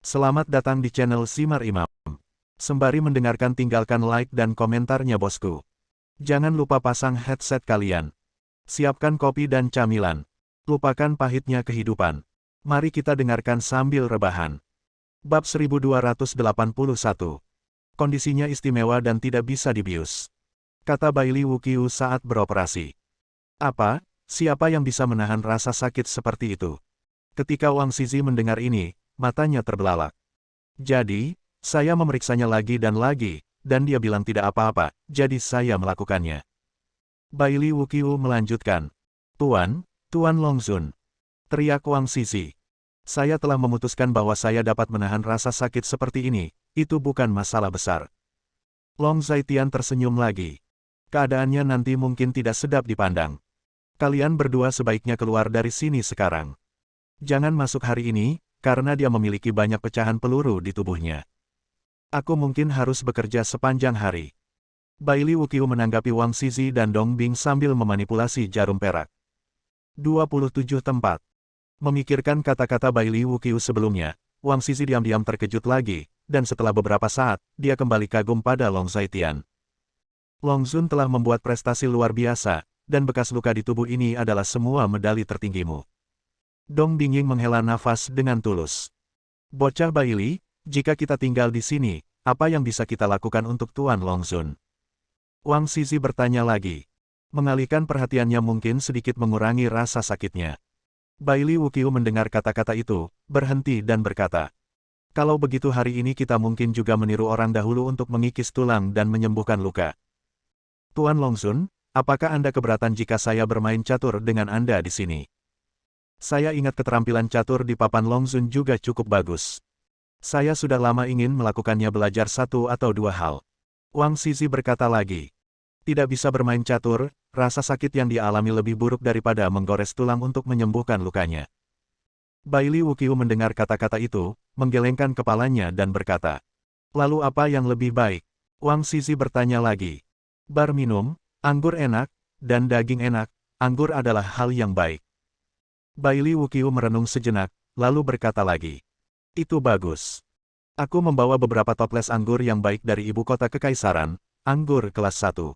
Selamat datang di channel Simar Imam. Sembari mendengarkan tinggalkan like dan komentarnya bosku. Jangan lupa pasang headset kalian. Siapkan kopi dan camilan. Lupakan pahitnya kehidupan. Mari kita dengarkan sambil rebahan. Bab 1281. Kondisinya istimewa dan tidak bisa dibius. Kata Bailey Wukyu saat beroperasi. Apa? Siapa yang bisa menahan rasa sakit seperti itu? Ketika Wang Zizi mendengar ini, matanya terbelalak. Jadi, saya memeriksanya lagi, dan dia bilang tidak apa-apa, jadi saya melakukannya. Bailey Wukyu melanjutkan. Tuan Longzun. Teriak Wang Zizi. Saya telah memutuskan bahwa saya dapat menahan rasa sakit seperti ini, itu bukan masalah besar. Long Zaitian tersenyum lagi. Keadaannya nanti mungkin tidak sedap dipandang. Kalian berdua sebaiknya keluar dari sini sekarang. Jangan masuk hari ini, karena dia memiliki banyak pecahan peluru di tubuhnya. Aku mungkin harus bekerja sepanjang hari. Bailey Wukyu menanggapi Wang Zizi dan Dong Bing sambil memanipulasi jarum perak. 27 tempat. Memikirkan kata-kata Bailey Wukyu sebelumnya, Wang Zizi diam-diam terkejut lagi, dan setelah beberapa saat, dia kembali kagum pada Long Zaitian. Long Zun telah membuat prestasi luar biasa, dan bekas luka di tubuh ini adalah semua medali tertinggimu. Dong Bingying menghela nafas dengan tulus. Bocah Bailey, jika kita tinggal di sini, apa yang bisa kita lakukan untuk Tuan Longzun? Wang Zizi bertanya lagi. Mengalihkan perhatiannya mungkin sedikit mengurangi rasa sakitnya. Bailey Wukyu mendengar kata-kata itu, berhenti dan berkata. Kalau begitu hari ini kita mungkin juga meniru orang dahulu untuk mengikis tulang dan menyembuhkan luka. Tuan Longzun, apakah Anda keberatan jika saya bermain catur dengan Anda di sini? Saya ingat keterampilan catur di papan Longzun juga cukup bagus. Saya sudah lama ingin melakukannya belajar satu atau dua hal. Wang Zizi berkata lagi. Tidak bisa bermain catur, rasa sakit yang dialami lebih buruk daripada menggores tulang untuk menyembuhkan lukanya. Bailey Wukyu mendengar kata-kata itu, menggelengkan kepalanya dan berkata. Lalu apa yang lebih baik? Wang Zizi bertanya lagi. Bar minum, anggur enak, dan daging enak, anggur adalah hal yang baik. Bailey Wukyu merenung sejenak, lalu berkata lagi. Itu bagus. Aku membawa beberapa toples anggur yang baik dari ibu kota kekaisaran, anggur kelas 1.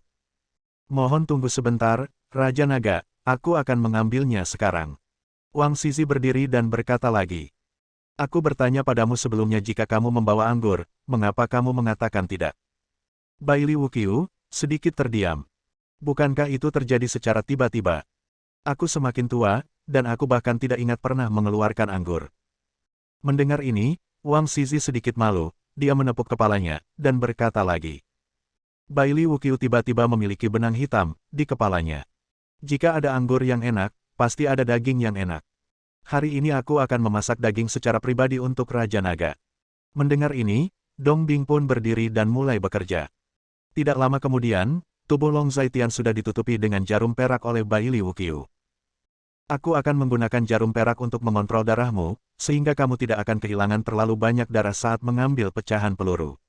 Mohon tunggu sebentar, Raja Naga, aku akan mengambilnya sekarang. Wang Zizi berdiri dan berkata lagi. Aku bertanya padamu sebelumnya jika kamu membawa anggur, mengapa kamu mengatakan tidak? Bailey Wukyu, sedikit terdiam. Bukankah itu terjadi secara tiba-tiba? Aku semakin tua, dan aku bahkan tidak ingat pernah mengeluarkan anggur. Mendengar ini, Wang Zizi sedikit malu, dia menepuk kepalanya, dan berkata lagi. Bailey Wukyu tiba-tiba memiliki benang hitam di kepalanya. Jika ada anggur yang enak, pasti ada daging yang enak. Hari ini aku akan memasak daging secara pribadi untuk Raja Naga. Mendengar ini, Dong Bing pun berdiri dan mulai bekerja. Tidak lama kemudian, tubuh Long Zaitian sudah ditutupi dengan jarum perak oleh Bailey Wukyu. Aku akan menggunakan jarum perak untuk mengontrol darahmu, sehingga kamu tidak akan kehilangan terlalu banyak darah saat mengambil pecahan peluru.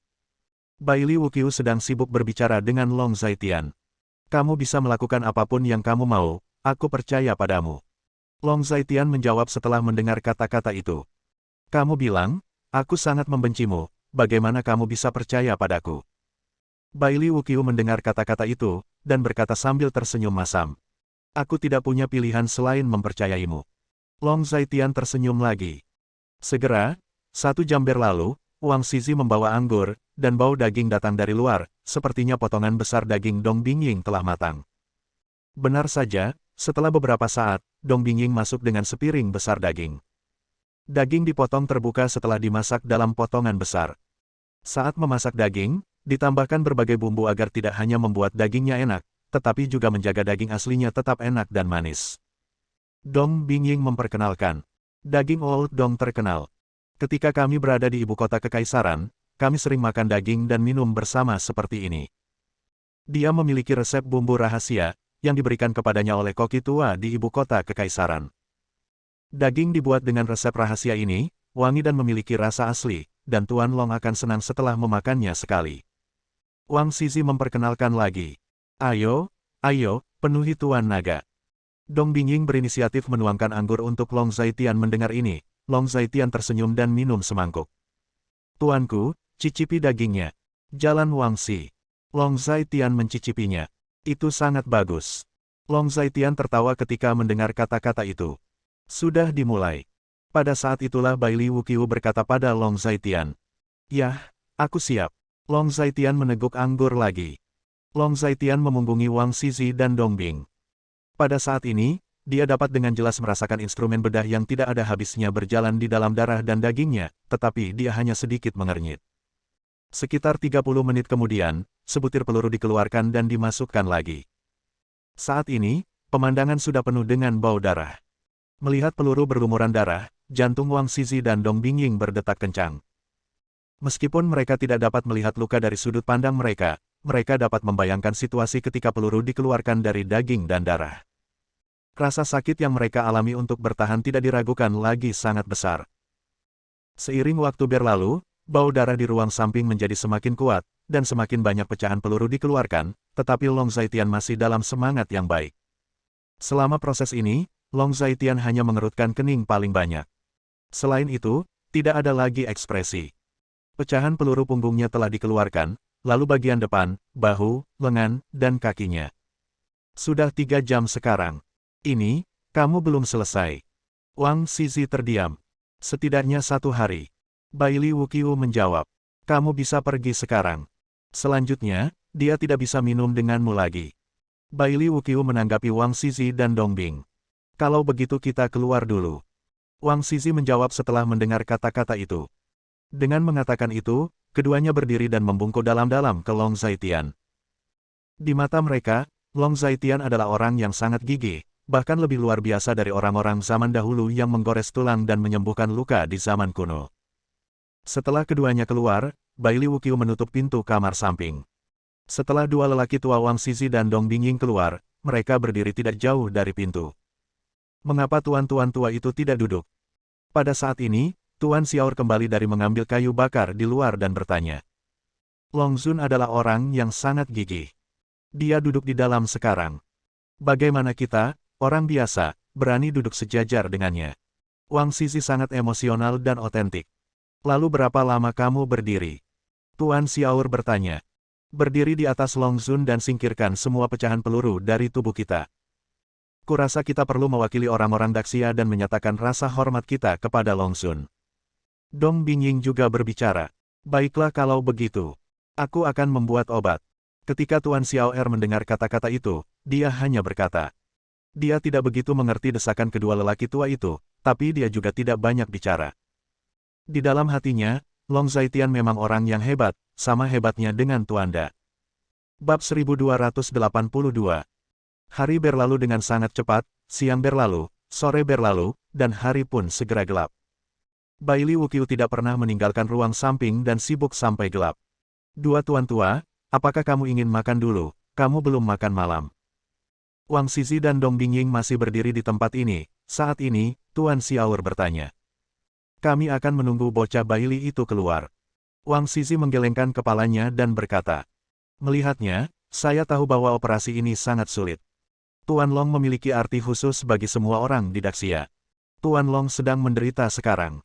Bailey Wukyu sedang sibuk berbicara dengan Long Zaitian. Kamu bisa melakukan apapun yang kamu mau, aku percaya padamu. Long Zaitian menjawab setelah mendengar kata-kata itu. Kamu bilang, aku sangat membencimu, bagaimana kamu bisa percaya padaku? Bailey Wukyu mendengar kata-kata itu, dan berkata sambil tersenyum masam. Aku tidak punya pilihan selain mempercayaimu. Long Zaitian tersenyum lagi. Segera, 1 jam berlalu, Wang Zizi membawa anggur, dan bau daging datang dari luar, sepertinya potongan besar daging Dong Bingying telah matang. Benar saja, setelah beberapa saat, Dong Bingying masuk dengan sepiring besar daging. Daging dipotong terbuka setelah dimasak dalam potongan besar. Saat memasak daging, ditambahkan berbagai bumbu agar tidak hanya membuat dagingnya enak, tetapi juga menjaga daging aslinya tetap enak dan manis. Dong Bingying memperkenalkan. Daging Old Dong terkenal. Ketika kami berada di ibu kota kekaisaran, kami sering makan daging dan minum bersama seperti ini. Dia memiliki resep bumbu rahasia, yang diberikan kepadanya oleh koki tua di ibu kota kekaisaran. Daging dibuat dengan resep rahasia ini, wangi dan memiliki rasa asli, dan Tuan Long akan senang setelah memakannya sekali. Wang Zizi memperkenalkan lagi. Ayo, penuhi Tuan Naga. Dong Bingying berinisiatif menuangkan anggur untuk Long Zaitian. Mendengar ini, Long Zaitian tersenyum dan minum semangkuk. Tuanku, cicipi dagingnya. Jalan Wangxi. Long Zaitian mencicipinya. Itu sangat bagus. Long Zaitian tertawa ketika mendengar kata-kata itu. Sudah dimulai. Pada saat itulah Baili Wuqiu berkata pada Long Zaitian. Yah, aku siap. Long Zaitian meneguk anggur lagi. Long Zaitian memunggungi Wang Zizi dan Dongbing. Pada saat ini, dia dapat dengan jelas merasakan instrumen bedah yang tidak ada habisnya berjalan di dalam darah dan dagingnya, tetapi dia hanya sedikit mengernyit. Sekitar 30 menit kemudian, sebutir peluru dikeluarkan dan dimasukkan lagi. Saat ini, pemandangan sudah penuh dengan bau darah. Melihat peluru berlumuran darah, jantung Wang Zizi dan Dong Bingying berdetak kencang. Meskipun mereka tidak dapat melihat luka dari sudut pandang mereka dapat membayangkan situasi ketika peluru dikeluarkan dari daging dan darah. Rasa sakit yang mereka alami untuk bertahan tidak diragukan lagi sangat besar. Seiring waktu berlalu, bau darah di ruang samping menjadi semakin kuat, dan semakin banyak pecahan peluru dikeluarkan, tetapi Long Zaitian masih dalam semangat yang baik. Selama proses ini, Long Zaitian hanya mengerutkan kening paling banyak. Selain itu, tidak ada lagi ekspresi. Pecahan peluru punggungnya telah dikeluarkan, lalu bagian depan, bahu, lengan, dan kakinya. Sudah 3 jam sekarang. Ini, kamu belum selesai. Wang Zizi terdiam. Setidaknya 1 hari. Baili Wuqiu menjawab. Kamu bisa pergi sekarang. Selanjutnya, dia tidak bisa minum denganmu lagi. Baili Wuqiu menanggapi Wang Zizi dan Dongbing. Kalau begitu kita keluar dulu. Wang Zizi menjawab setelah mendengar kata-kata itu. Dengan mengatakan itu, keduanya berdiri dan membungkuk dalam-dalam ke Long Zaitian. Di mata mereka, Long Zaitian adalah orang yang sangat gigih, bahkan lebih luar biasa dari orang-orang zaman dahulu yang menggores tulang dan menyembuhkan luka di zaman kuno. Setelah keduanya keluar, Baili Wuqiu menutup pintu kamar samping. Setelah dua lelaki tua Wang Zizi dan Dong Bingying keluar, mereka berdiri tidak jauh dari pintu. Mengapa tuan-tuan tua itu tidak duduk? Pada saat ini, Tuan Xiaor kembali dari mengambil kayu bakar di luar dan bertanya. Long Zun adalah orang yang sangat gigih. Dia duduk di dalam sekarang. Bagaimana kita, orang biasa, berani duduk sejajar dengannya? Wang Zizi sangat emosional dan otentik. Lalu berapa lama kamu berdiri? Tuan Xiaor bertanya. Berdiri di atas Long Zun dan singkirkan semua pecahan peluru dari tubuh kita. Kurasa kita perlu mewakili orang-orang Daxia dan menyatakan rasa hormat kita kepada Long Zun. Dong Bingying juga berbicara. Baiklah kalau begitu. Aku akan membuat obat. Ketika Tuan Xiaoer mendengar kata-kata itu, dia hanya berkata. Dia tidak begitu mengerti desakan kedua lelaki tua itu, tapi dia juga tidak banyak bicara. Di dalam hatinya, Long Zaitian memang orang yang hebat, sama hebatnya dengan Tuanda. Bab 1282. Hari berlalu dengan sangat cepat, siang berlalu, sore berlalu, dan hari pun segera gelap. Baili Wuqiu tidak pernah meninggalkan ruang samping dan sibuk sampai gelap. Dua tuan tua, apakah kamu ingin makan dulu? Kamu belum makan malam. Wang Zizi dan Dong Bingying masih berdiri di tempat ini. Saat ini, Tuan Xiaor bertanya. Kami akan menunggu bocah Baili itu keluar. Wang Zizi menggelengkan kepalanya dan berkata. Melihatnya, saya tahu bahwa operasi ini sangat sulit. Tuan Long memiliki arti khusus bagi semua orang di Daxia. Tuan Long sedang menderita sekarang.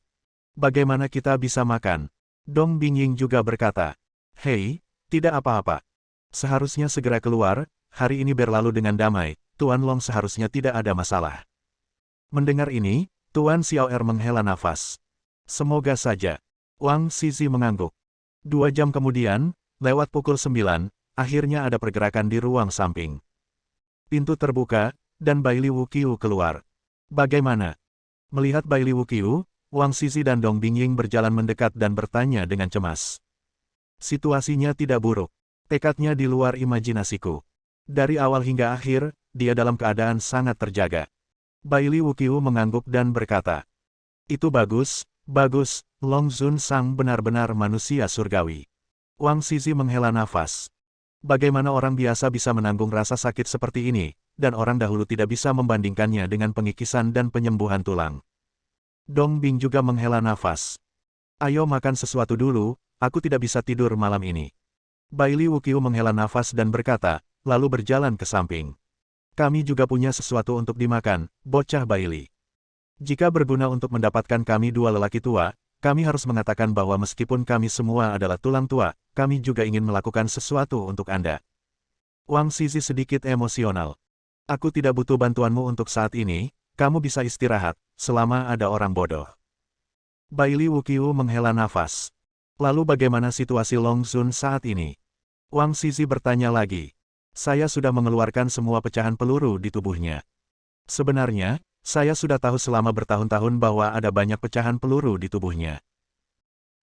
Bagaimana kita bisa makan? Dong Bingying juga berkata. Hei, tidak apa-apa. Seharusnya segera keluar, hari ini berlalu dengan damai, Tuan Long seharusnya tidak ada masalah. Mendengar ini, Tuan Xiaoer menghela nafas. Semoga saja. Wang Zizi mengangguk. 2 jam kemudian, lewat pukul 9, akhirnya ada pergerakan di ruang samping. Pintu terbuka, dan Baili Wuqiu keluar. Bagaimana? Melihat Baili Wuqiu, Wang Zizi dan Dong Bingying berjalan mendekat dan bertanya dengan cemas. Situasinya tidak buruk. Tekadnya di luar imajinasiku. Dari awal hingga akhir, dia dalam keadaan sangat terjaga. Baili Wuqiu mengangguk dan berkata. Itu bagus, bagus, Long Zun Sang benar-benar manusia surgawi. Wang Zizi menghela nafas. Bagaimana orang biasa bisa menanggung rasa sakit seperti ini, dan orang dahulu tidak bisa membandingkannya dengan pengikisan dan penyembuhan tulang. Dong Bing juga menghela nafas. Ayo makan sesuatu dulu, aku tidak bisa tidur malam ini. Baili Wuqiu menghela nafas dan berkata, lalu berjalan ke samping. Kami juga punya sesuatu untuk dimakan, bocah Baili. Jika berguna untuk mendapatkan kami dua lelaki tua, kami harus mengatakan bahwa meskipun kami semua adalah tulang tua, kami juga ingin melakukan sesuatu untuk Anda. Wang Zizi sedikit emosional. Aku tidak butuh bantuanmu untuk saat ini, kamu bisa istirahat, selama ada orang bodoh. Baili Wuqiu menghela nafas. Lalu bagaimana situasi Long Zun saat ini? Wang Zizi bertanya lagi. Saya sudah mengeluarkan semua pecahan peluru di tubuhnya. Sebenarnya, saya sudah tahu selama bertahun-tahun bahwa ada banyak pecahan peluru di tubuhnya.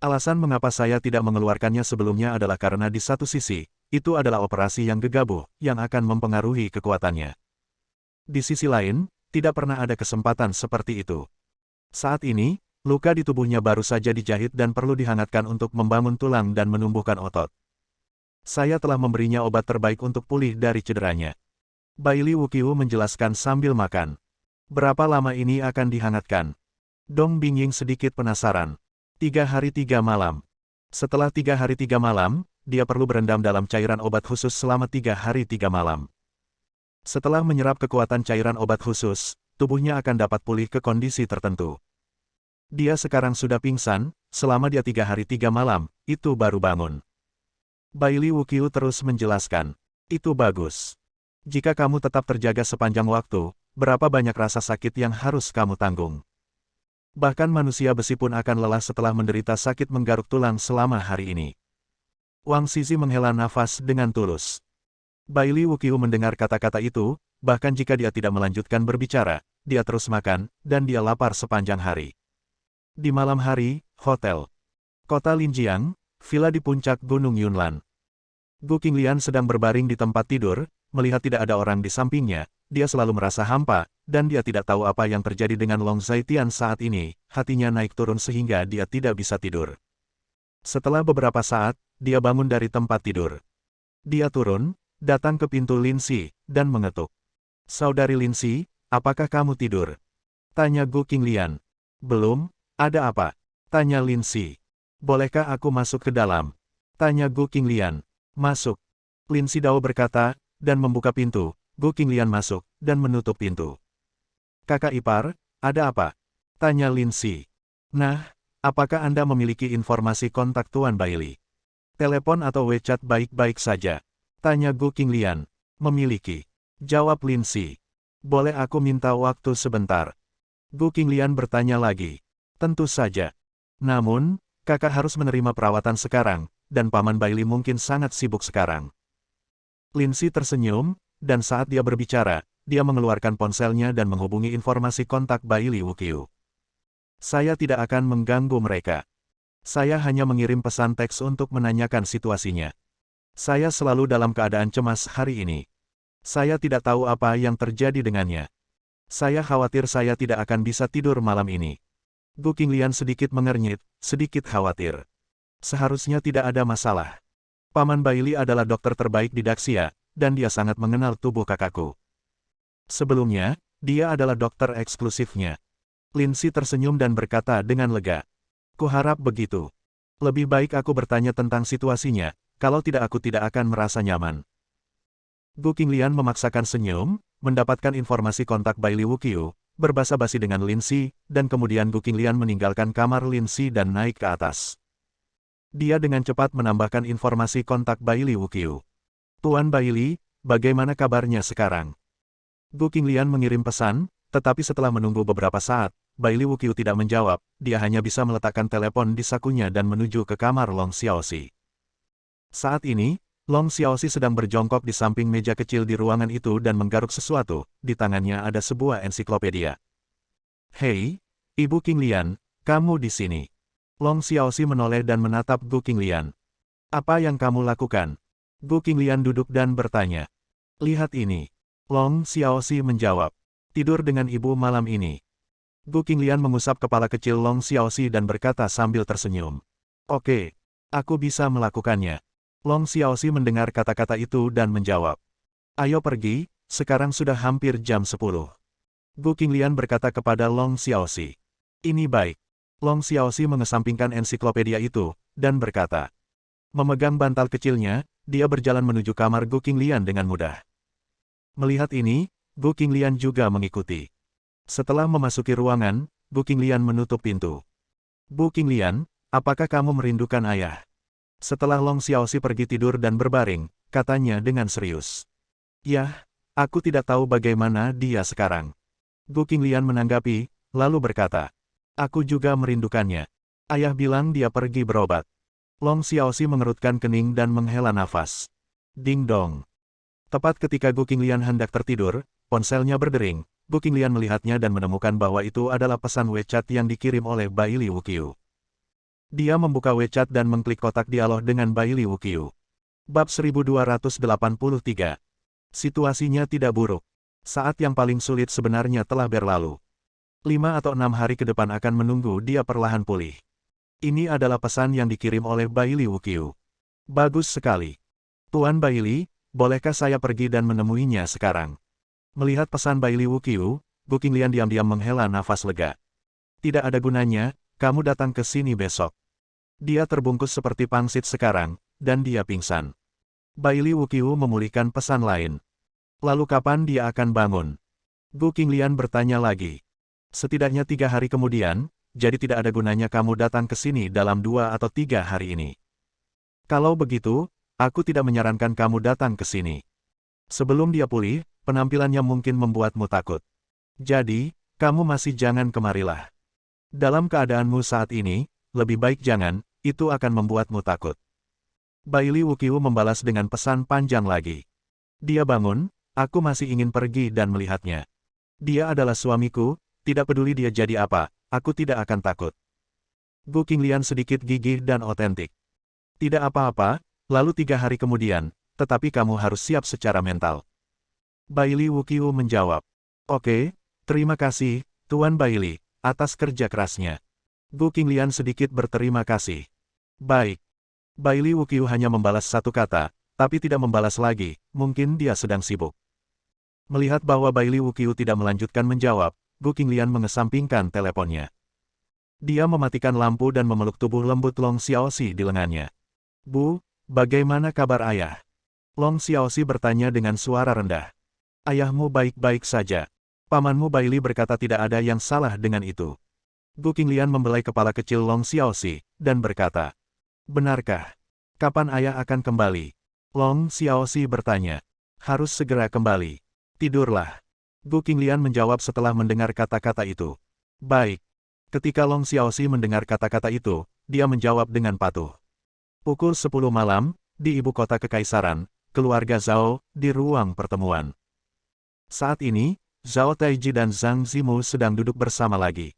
Alasan mengapa saya tidak mengeluarkannya sebelumnya adalah karena di satu sisi, itu adalah operasi yang gegabah, yang akan mempengaruhi kekuatannya. Di sisi lain, tidak pernah ada kesempatan seperti itu. Saat ini, luka di tubuhnya baru saja dijahit dan perlu dihangatkan untuk membangun tulang dan menumbuhkan otot. Saya telah memberinya obat terbaik untuk pulih dari cederanya. Baili Wuqiu menjelaskan sambil makan. Berapa lama ini akan dihangatkan? Dong Bingying sedikit penasaran. 3 hari 3 malam. Setelah 3 hari 3 malam, dia perlu berendam dalam cairan obat khusus selama 3 hari 3 malam. Setelah menyerap kekuatan cairan obat khusus, tubuhnya akan dapat pulih ke kondisi tertentu. Dia sekarang sudah pingsan, selama dia 3 hari 3 malam, itu baru bangun. Baili Wuqiu terus menjelaskan. Itu bagus. Jika kamu tetap terjaga sepanjang waktu, berapa banyak rasa sakit yang harus kamu tanggung? Bahkan manusia besi pun akan lelah setelah menderita sakit menggaruk tulang selama hari ini. Wang Zizi menghela nafas dengan tulus. Baili Wuqiu mendengar kata-kata itu, bahkan jika dia tidak melanjutkan berbicara, dia terus makan, dan dia lapar sepanjang hari. Di malam hari, hotel. Kota Linjiang, villa di puncak Gunung Yunlan. Gu Qinglian sedang berbaring di tempat tidur, melihat tidak ada orang di sampingnya, dia selalu merasa hampa, dan dia tidak tahu apa yang terjadi dengan Long Zaitian saat ini, hatinya naik turun sehingga dia tidak bisa tidur. Setelah beberapa saat, dia bangun dari tempat tidur. Dia turun, datang ke pintu Linsi, dan mengetuk. Saudari Linsi, apakah kamu tidur? Tanya Gu Qinglian. Belum, ada apa? Tanya Linsi. Bolehkah aku masuk ke dalam? Tanya Gu Qinglian. Masuk. Lin Sidao berkata, dan membuka pintu. Gu Qinglian masuk, dan menutup pintu. Kakak ipar, ada apa? Tanya Linsi. Nah, apakah Anda memiliki informasi kontak Tuan Baili? Telepon atau WeChat baik-baik saja? Tanya Gu Qinglian. Memiliki. Jawab Linsi. Boleh aku minta waktu sebentar? Gu Qinglian bertanya lagi. Tentu saja. Namun, kakak harus menerima perawatan sekarang, dan Paman Baili mungkin sangat sibuk sekarang. Linsi tersenyum, dan saat dia berbicara, dia mengeluarkan ponselnya dan menghubungi informasi kontak Baili Wuqiu. Saya tidak akan mengganggu mereka. Saya hanya mengirim pesan teks untuk menanyakan situasinya. Saya selalu dalam keadaan cemas hari ini. Saya tidak tahu apa yang terjadi dengannya. Saya khawatir saya tidak akan bisa tidur malam ini. Gu Qinglian sedikit mengernyit, sedikit khawatir. Seharusnya tidak ada masalah. Paman Baili adalah dokter terbaik di Daxia, dan dia sangat mengenal tubuh kakakku. Sebelumnya, dia adalah dokter eksklusifnya. Linsi tersenyum dan berkata dengan lega. Kuharap begitu. Lebih baik aku bertanya tentang situasinya, kalau tidak aku tidak akan merasa nyaman. Gu Qinglian memaksakan senyum, mendapatkan informasi kontak Baili Wuqiu, berbasa-basi dengan Linsi, dan kemudian Gu Qinglian meninggalkan kamar Linsi dan naik ke atas. Dia dengan cepat menambahkan informasi kontak Baili Wuqiu. Tuan Baili, bagaimana kabarnya sekarang? Gu Qinglian mengirim pesan, tetapi setelah menunggu beberapa saat, Baili Wuqiu tidak menjawab, dia hanya bisa meletakkan telepon di sakunya dan menuju ke kamar Long Xiaoxi. Saat ini, Long Xiaoxi sedang berjongkok di samping meja kecil di ruangan itu dan menggaruk sesuatu, di tangannya ada sebuah ensiklopedia. Hei, Ibu Qinglian, kamu di sini. Long Xiaoxi menoleh dan menatap Gu Qinglian. Apa yang kamu lakukan? Gu Qinglian duduk dan bertanya. Lihat ini. Long Xiaoxi menjawab. Tidur dengan ibu malam ini. Gu Qinglian mengusap kepala kecil Long Xiaoxi dan berkata sambil tersenyum. Oke, aku bisa melakukannya. Long Xiaoxi mendengar kata-kata itu dan menjawab. Ayo pergi, sekarang sudah hampir jam 10. Gu Qinglian berkata kepada Long Xiaoxi. Ini baik. Long Xiaoxi mengesampingkan ensiklopedia itu, dan berkata. Memegang bantal kecilnya, dia berjalan menuju kamar Gu Qinglian dengan mudah. Melihat ini, Gu Qinglian juga mengikuti. Setelah memasuki ruangan, Gu Qinglian menutup pintu. Bu Qinglian, apakah kamu merindukan ayah? Setelah Long Xiaoxi pergi tidur dan berbaring, katanya dengan serius. Yah, aku tidak tahu bagaimana dia sekarang. Gu Qinglian menanggapi, lalu berkata. Aku juga merindukannya. Ayah bilang dia pergi berobat. Long Xiaoxi mengerutkan kening dan menghela nafas. Ding dong. Tepat ketika Gu Qinglian hendak tertidur, ponselnya berdering. Gu Qinglian melihatnya dan menemukan bahwa itu adalah pesan WeChat yang dikirim oleh Bai Li Wuqiu. Dia membuka WeChat dan mengklik kotak dialog dengan Bai Li Wuqiu. Bab 1283. Situasinya tidak buruk. Saat yang paling sulit sebenarnya telah berlalu. 5 atau 6 hari ke depan akan menunggu dia perlahan pulih. Ini adalah pesan yang dikirim oleh Bai Li Wuqiu. Bagus sekali. Tuan Bai Li, bolehkah saya pergi dan menemuinya sekarang? Melihat pesan Bai Li Wuqiu, Gu Qinglian diam-diam menghela nafas lega. Tidak ada gunanya, kamu datang ke sini besok. Dia terbungkus seperti pangsit sekarang, dan dia pingsan. Bai Li Wuqiu memulihkan pesan lain. Lalu kapan dia akan bangun? Gu Qinglian bertanya lagi. Setidaknya 3 hari kemudian, jadi tidak ada gunanya kamu datang ke sini dalam 2 atau 3 hari ini. Kalau begitu, aku tidak menyarankan kamu datang ke sini. Sebelum dia pulih, penampilannya mungkin membuatmu takut. Jadi, kamu masih jangan kemarilah. Dalam keadaanmu saat ini, lebih baik jangan, itu akan membuatmu takut. Bai Li Wuqiu membalas dengan pesan panjang lagi. Dia bangun, aku masih ingin pergi dan melihatnya. Dia adalah suamiku, tidak peduli dia jadi apa, aku tidak akan takut. Gu Qinglian sedikit gigih dan otentik. Tidak apa-apa, lalu 3 hari kemudian, tetapi kamu harus siap secara mental. Bai Li Wuqiu menjawab. Oke, terima kasih, Tuan Bai Li, atas kerja kerasnya. Gu Qinglian sedikit berterima kasih. Baik. Bai Li Wuqiu hanya membalas satu kata, tapi tidak membalas lagi, mungkin dia sedang sibuk. Melihat bahwa Bai Li Wuqiu tidak melanjutkan menjawab, Gu Qinglian mengesampingkan teleponnya. Dia mematikan lampu dan memeluk tubuh lembut Long Xiaoxi di lengannya. Bu, bagaimana kabar ayah? Long Xiaoxi bertanya dengan suara rendah. Ayahmu baik-baik saja. Pamanmu Bai Li berkata tidak ada yang salah dengan itu. Gu Qinglian membelai kepala kecil Long Xiaoxi, dan berkata. Benarkah? Kapan ayah akan kembali? Long Xiaoxi bertanya. Harus segera kembali. Tidurlah. Gu Qinglian menjawab setelah mendengar kata-kata itu. Baik. Ketika Long Xiaoxi mendengar kata-kata itu, dia menjawab dengan patuh. Pukul 10 malam, di ibu kota kekaisaran, keluarga Zhao, di ruang pertemuan. Saat ini, Zhao Taiji dan Zhang Zimu sedang duduk bersama lagi.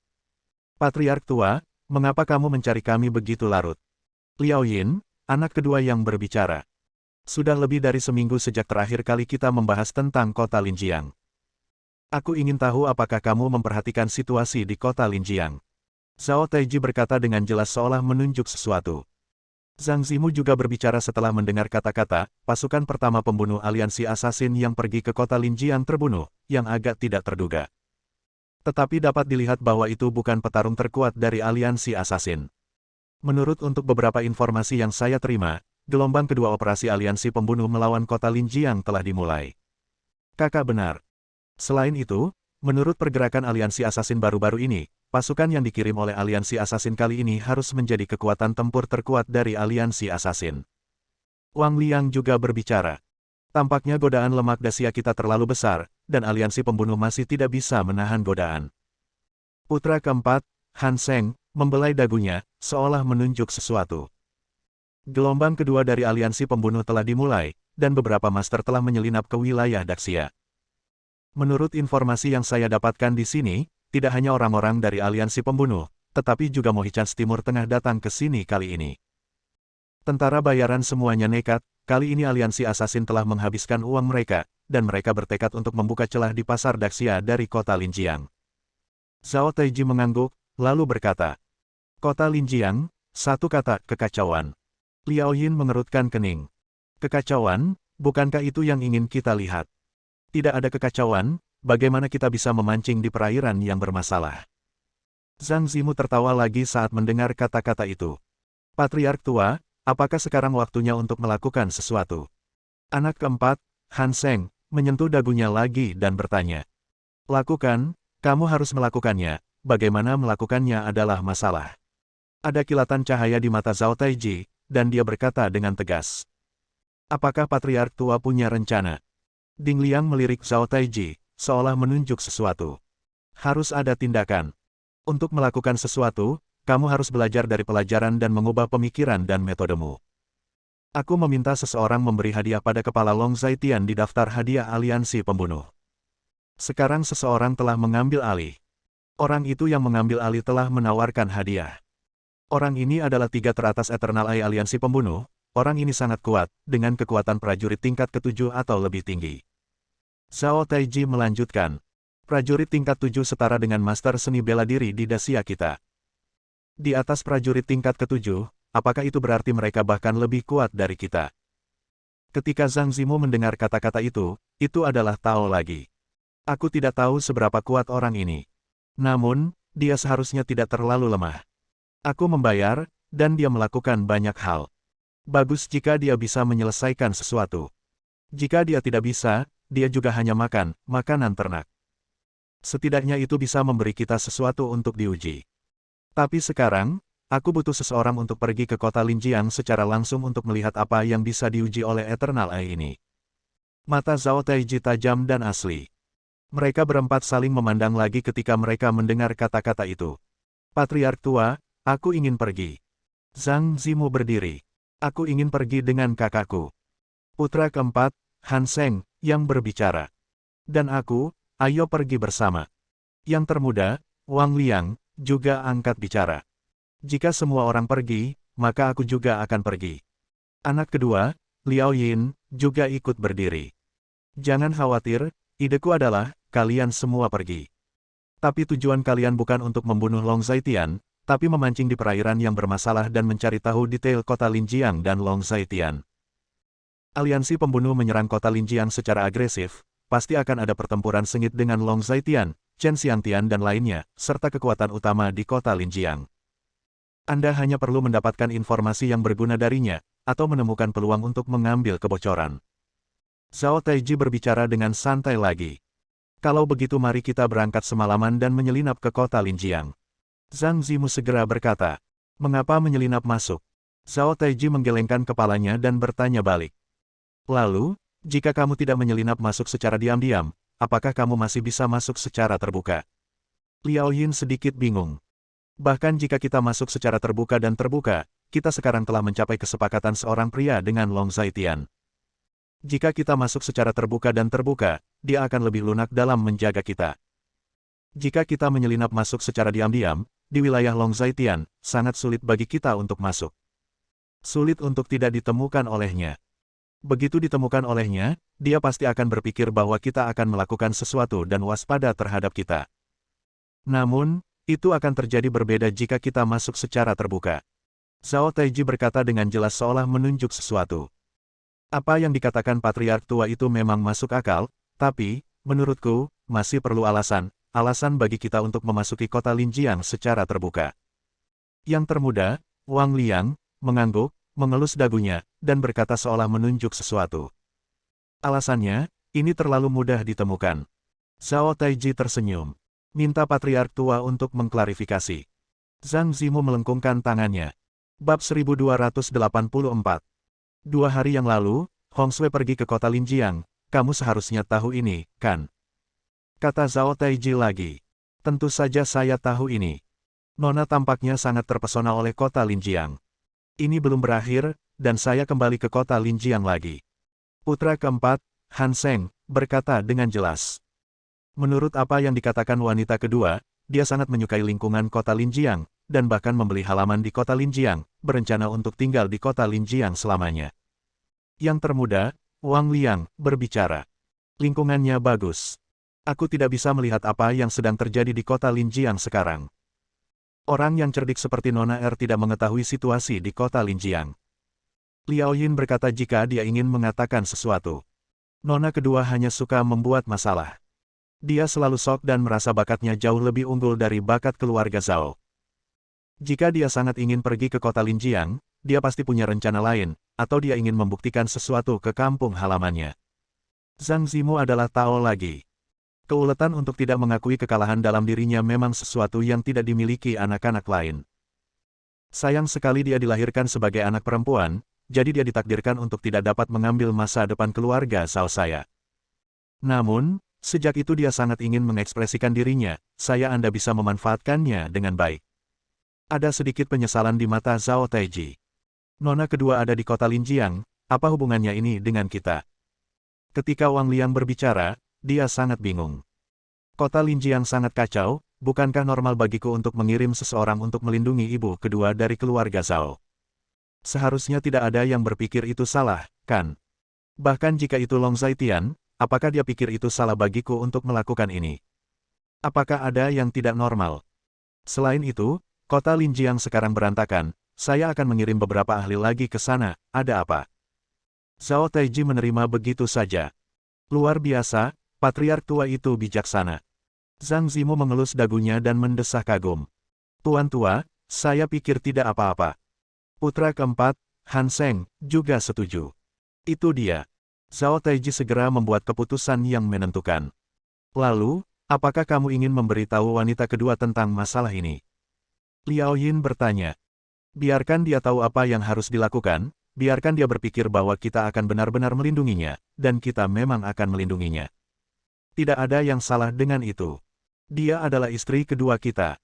Patriark tua, mengapa kamu mencari kami begitu larut? Liao Yin, anak kedua yang berbicara. Sudah lebih dari seminggu sejak terakhir kali kita membahas tentang kota Linjiang. Aku ingin tahu apakah kamu memperhatikan situasi di kota Linjiang. Zhao Taiji berkata dengan jelas seolah menunjuk sesuatu. Zhang Zimu juga berbicara setelah mendengar kata-kata, pasukan pertama pembunuh aliansi asasin yang pergi ke kota Linjiang terbunuh, yang agak tidak terduga. Tetapi dapat dilihat bahwa itu bukan petarung terkuat dari aliansi asasin. Menurut untuk beberapa informasi yang saya terima, gelombang kedua operasi aliansi pembunuh melawan kota Linjiang telah dimulai. Kakak benar. Selain itu, menurut pergerakan aliansi asasin baru-baru ini, pasukan yang dikirim oleh aliansi asasin kali ini harus menjadi kekuatan tempur terkuat dari aliansi asasin. Wang Liang juga berbicara. Tampaknya godaan lemak Dacia kita terlalu besar, dan aliansi pembunuh masih tidak bisa menahan godaan. Putra keempat, Han Seng, membelai dagunya, seolah menunjuk sesuatu. Gelombang kedua dari aliansi pembunuh telah dimulai, dan beberapa master telah menyelinap ke wilayah Daxia. Menurut informasi yang saya dapatkan di sini, tidak hanya orang-orang dari aliansi pembunuh, tetapi juga Mohichans Timur Tengah datang ke sini kali ini. Tentara bayaran semuanya nekat, kali ini aliansi asasin telah menghabiskan uang mereka, dan mereka bertekad untuk membuka celah di pasar Daxia dari kota Linjiang. Zhao Taiji mengangguk, lalu berkata, Kota Linjiang, satu kata, kekacauan. Liao Yin mengerutkan kening. Kekacauan, bukankah itu yang ingin kita lihat? Tidak ada kekacauan, bagaimana kita bisa memancing di perairan yang bermasalah? Zhang Zimu tertawa lagi saat mendengar kata-kata itu. Patriark tua, apakah sekarang waktunya untuk melakukan sesuatu? Anak keempat, Han Seng, menyentuh dagunya lagi dan bertanya. Lakukan, kamu harus melakukannya, bagaimana melakukannya adalah masalah. Ada kilatan cahaya di mata Zhao Taiji, dan dia berkata dengan tegas. Apakah Patriark Tua punya rencana? Ding Liang melirik Zhao Taiji, seolah menunjuk sesuatu. Harus ada tindakan. Untuk melakukan sesuatu, kamu harus belajar dari pelajaran dan mengubah pemikiran dan metodemu. Aku meminta seseorang memberi hadiah pada kepala Long Zaitian di daftar hadiah aliansi pembunuh. Sekarang seseorang telah mengambil alih. Orang itu yang mengambil alih telah menawarkan hadiah. Orang ini adalah 3 teratas Eternal Eye aliansi pembunuh. Orang ini sangat kuat, dengan kekuatan prajurit tingkat ke-7 atau lebih tinggi. Zhao Taiji melanjutkan. Prajurit tingkat 7 setara dengan master seni bela diri di Dacia kita. Di atas prajurit tingkat ke-7, apakah itu berarti mereka bahkan lebih kuat dari kita? Ketika Zhang Zimu mendengar kata-kata itu adalah Tao lagi. Aku tidak tahu seberapa kuat orang ini. Namun, dia seharusnya tidak terlalu lemah. Aku membayar, dan dia melakukan banyak hal. Bagus jika dia bisa menyelesaikan sesuatu. Jika dia tidak bisa, dia juga hanya makan makanan ternak. Setidaknya itu bisa memberi kita sesuatu untuk diuji. Tapi sekarang, aku butuh seseorang untuk pergi ke kota Linjiang secara langsung untuk melihat apa yang bisa diuji oleh Eternal Eye ini. Mata Zhao Taiji tajam dan asli. Mereka berempat saling memandang lagi ketika mereka mendengar kata-kata itu. Patriark Tua, aku ingin pergi. Zhang Zimu berdiri. Aku ingin pergi dengan kakakku. Putra keempat, Han Seng, yang berbicara. Dan aku, ayo pergi bersama. Yang termuda, Wang Liang, juga angkat bicara. Jika semua orang pergi, maka aku juga akan pergi. Anak kedua, Liao Yin, juga ikut berdiri. Jangan khawatir, ideku adalah, kalian semua pergi. Tapi tujuan kalian bukan untuk membunuh Long Zaitian, tapi memancing di perairan yang bermasalah dan mencari tahu detail kota Linjiang dan Long Zaitian. Aliansi pembunuh menyerang kota Linjiang secara agresif, pasti akan ada pertempuran sengit dengan Long Zaitian, Chen Xiangtian dan lainnya, serta kekuatan utama di kota Linjiang. Anda hanya perlu mendapatkan informasi yang berguna darinya, atau menemukan peluang untuk mengambil kebocoran. Zhao Taiji berbicara dengan santai lagi. Kalau begitu mari kita berangkat semalaman dan menyelinap ke kota Linjiang. Zhang Zimu segera berkata, mengapa menyelinap masuk? Zhao Taiji menggelengkan kepalanya dan bertanya balik. Lalu, jika kamu tidak menyelinap masuk secara diam-diam, apakah kamu masih bisa masuk secara terbuka? Liao Yin sedikit bingung. Bahkan jika kita masuk secara terbuka dan terbuka, kita sekarang telah mencapai kesepakatan seorang pria dengan Long Zaitian. Jika kita masuk secara terbuka dan terbuka, dia akan lebih lunak dalam menjaga kita. Jika kita menyelinap masuk secara diam-diam, di wilayah Long Zaitian, sangat sulit bagi kita untuk masuk. Sulit untuk tidak ditemukan olehnya. Begitu ditemukan olehnya, dia pasti akan berpikir bahwa kita akan melakukan sesuatu dan waspada terhadap kita. Namun, itu akan terjadi berbeda jika kita masuk secara terbuka. Zhao Taiji berkata dengan jelas seolah menunjuk sesuatu. Apa yang dikatakan Patriark Tua itu memang masuk akal, tapi, menurutku, masih perlu alasan bagi kita untuk memasuki kota Linjiang secara terbuka. Yang termuda, Wang Liang, mengangguk, mengelus dagunya, dan berkata seolah menunjuk sesuatu. Alasannya, ini terlalu mudah ditemukan. Zhao Taiji tersenyum. Minta Patriark Tua untuk mengklarifikasi. Zhang Zimu melengkungkan tangannya. Bab 1284. 2 hari yang lalu, Hong Sui pergi ke kota Linjiang, kamu seharusnya tahu ini, kan? Kata Zhao Taiji lagi. Tentu saja saya tahu ini. Nona tampaknya sangat terpesona oleh kota Linjiang. Ini belum berakhir, dan saya kembali ke kota Linjiang lagi. Putra keempat, Han Seng, berkata dengan jelas. Menurut apa yang dikatakan wanita kedua, dia sangat menyukai lingkungan kota Linjiang, dan bahkan membeli halaman di kota Linjiang, berencana untuk tinggal di kota Linjiang selamanya. Yang termuda, Wang Liang, berbicara. Lingkungannya bagus. Aku tidak bisa melihat apa yang sedang terjadi di kota Linjiang sekarang. Orang yang cerdik seperti Nona tidak mengetahui situasi di kota Linjiang. Liao Yin berkata jika dia ingin mengatakan sesuatu. Nona kedua hanya suka membuat masalah. Dia selalu sok dan merasa bakatnya jauh lebih unggul dari bakat keluarga Zhao. Jika dia sangat ingin pergi ke kota Linjiang, dia pasti punya rencana lain, atau dia ingin membuktikan sesuatu ke kampung halamannya. Zhang Zimu adalah Tao lagi. Keuletan untuk tidak mengakui kekalahan dalam dirinya memang sesuatu yang tidak dimiliki anak-anak lain. Sayang sekali dia dilahirkan sebagai anak perempuan, jadi dia ditakdirkan untuk tidak dapat mengambil masa depan keluarga Zhao saya. Namun, sejak itu dia sangat ingin mengekspresikan dirinya, Anda bisa memanfaatkannya dengan baik. Ada sedikit penyesalan di mata Zhao Taiji. Nona kedua ada di kota Linjiang, apa hubungannya ini dengan kita? Ketika Wang Liang berbicara, dia sangat bingung. Kota Linjiang sangat kacau, bukankah normal bagiku untuk mengirim seseorang untuk melindungi ibu kedua dari keluarga Zhao? Seharusnya tidak ada yang berpikir itu salah, kan? Bahkan jika itu Long Zaitian, apakah dia pikir itu salah bagiku untuk melakukan ini? Apakah ada yang tidak normal? Selain itu, kota Linjiang sekarang berantakan, saya akan mengirim beberapa ahli lagi ke sana, ada apa? Zhao Taiji menerima begitu saja. Luar biasa, patriark tua itu bijaksana. Zhang Zimu mengelus dagunya dan mendesah kagum. Tuan tua, saya pikir tidak apa-apa. Putra keempat, Han Seng, juga setuju. Itu dia. Zhao Taiji segera membuat keputusan yang menentukan. Lalu, apakah kamu ingin memberitahu wanita kedua tentang masalah ini? Liao Yin bertanya. Biarkan dia tahu apa yang harus dilakukan, biarkan dia berpikir bahwa kita akan benar-benar melindunginya, dan kita memang akan melindunginya. Tidak ada yang salah dengan itu. Dia adalah istri kedua kita.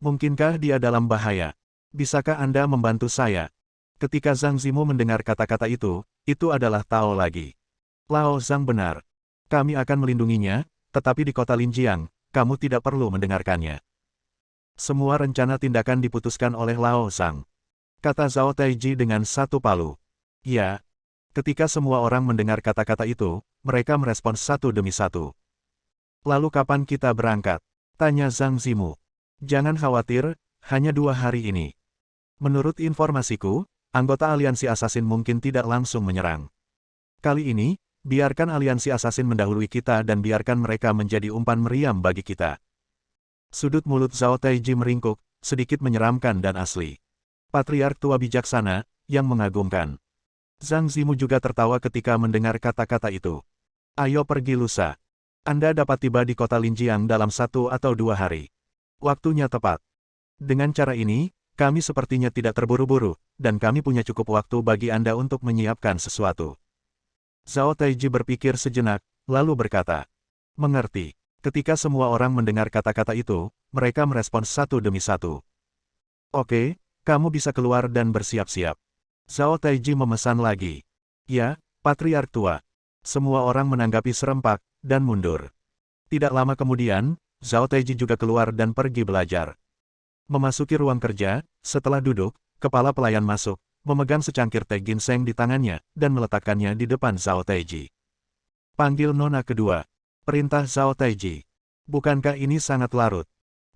Mungkinkah dia dalam bahaya? Bisakah Anda membantu saya? Ketika Zhang Zimu mendengar kata-kata itu adalah Tao lagi. Lao Zhang benar. Kami akan melindunginya, tetapi di kota Linjiang, kamu tidak perlu mendengarkannya. Semua rencana tindakan diputuskan oleh Lao Zhang. Kata Zhao Taiji dengan satu palu. Ya. Ketika semua orang mendengar kata-kata itu, mereka merespons satu demi satu. Lalu kapan kita berangkat? Tanya Zhang Zimu. Jangan khawatir, hanya 2 hari ini. Menurut informasiku, anggota aliansi asasin mungkin tidak langsung menyerang. Kali ini, biarkan aliansi asasin mendahului kita dan biarkan mereka menjadi umpan meriam bagi kita. Sudut mulut Zhao Taiji meringkuk, sedikit menyeramkan dan asli. Patriark tua bijaksana, yang mengagumkan. Zhang Zimu juga tertawa ketika mendengar kata-kata itu. Ayo pergi lusa. Anda dapat tiba di kota Linjiang dalam 1 atau 2 hari. Waktunya tepat. Dengan cara ini, kami sepertinya tidak terburu-buru, dan kami punya cukup waktu bagi Anda untuk menyiapkan sesuatu. Zhao Taiji berpikir sejenak, lalu berkata. Mengerti. Ketika semua orang mendengar kata-kata itu, mereka merespons satu demi satu. Oke. Kamu bisa keluar dan bersiap-siap. Zhao Taiji memesan lagi. Ya, patriark tua. Semua orang menanggapi serempak, dan mundur. Tidak lama kemudian, Zhao Taiji juga keluar dan pergi belajar. Memasuki ruang kerja, setelah duduk, kepala pelayan masuk, memegang secangkir teh ginseng di tangannya, dan meletakkannya di depan Zhao Taiji. Panggil nona kedua. Perintah Zhao Taiji. Bukankah ini sangat larut?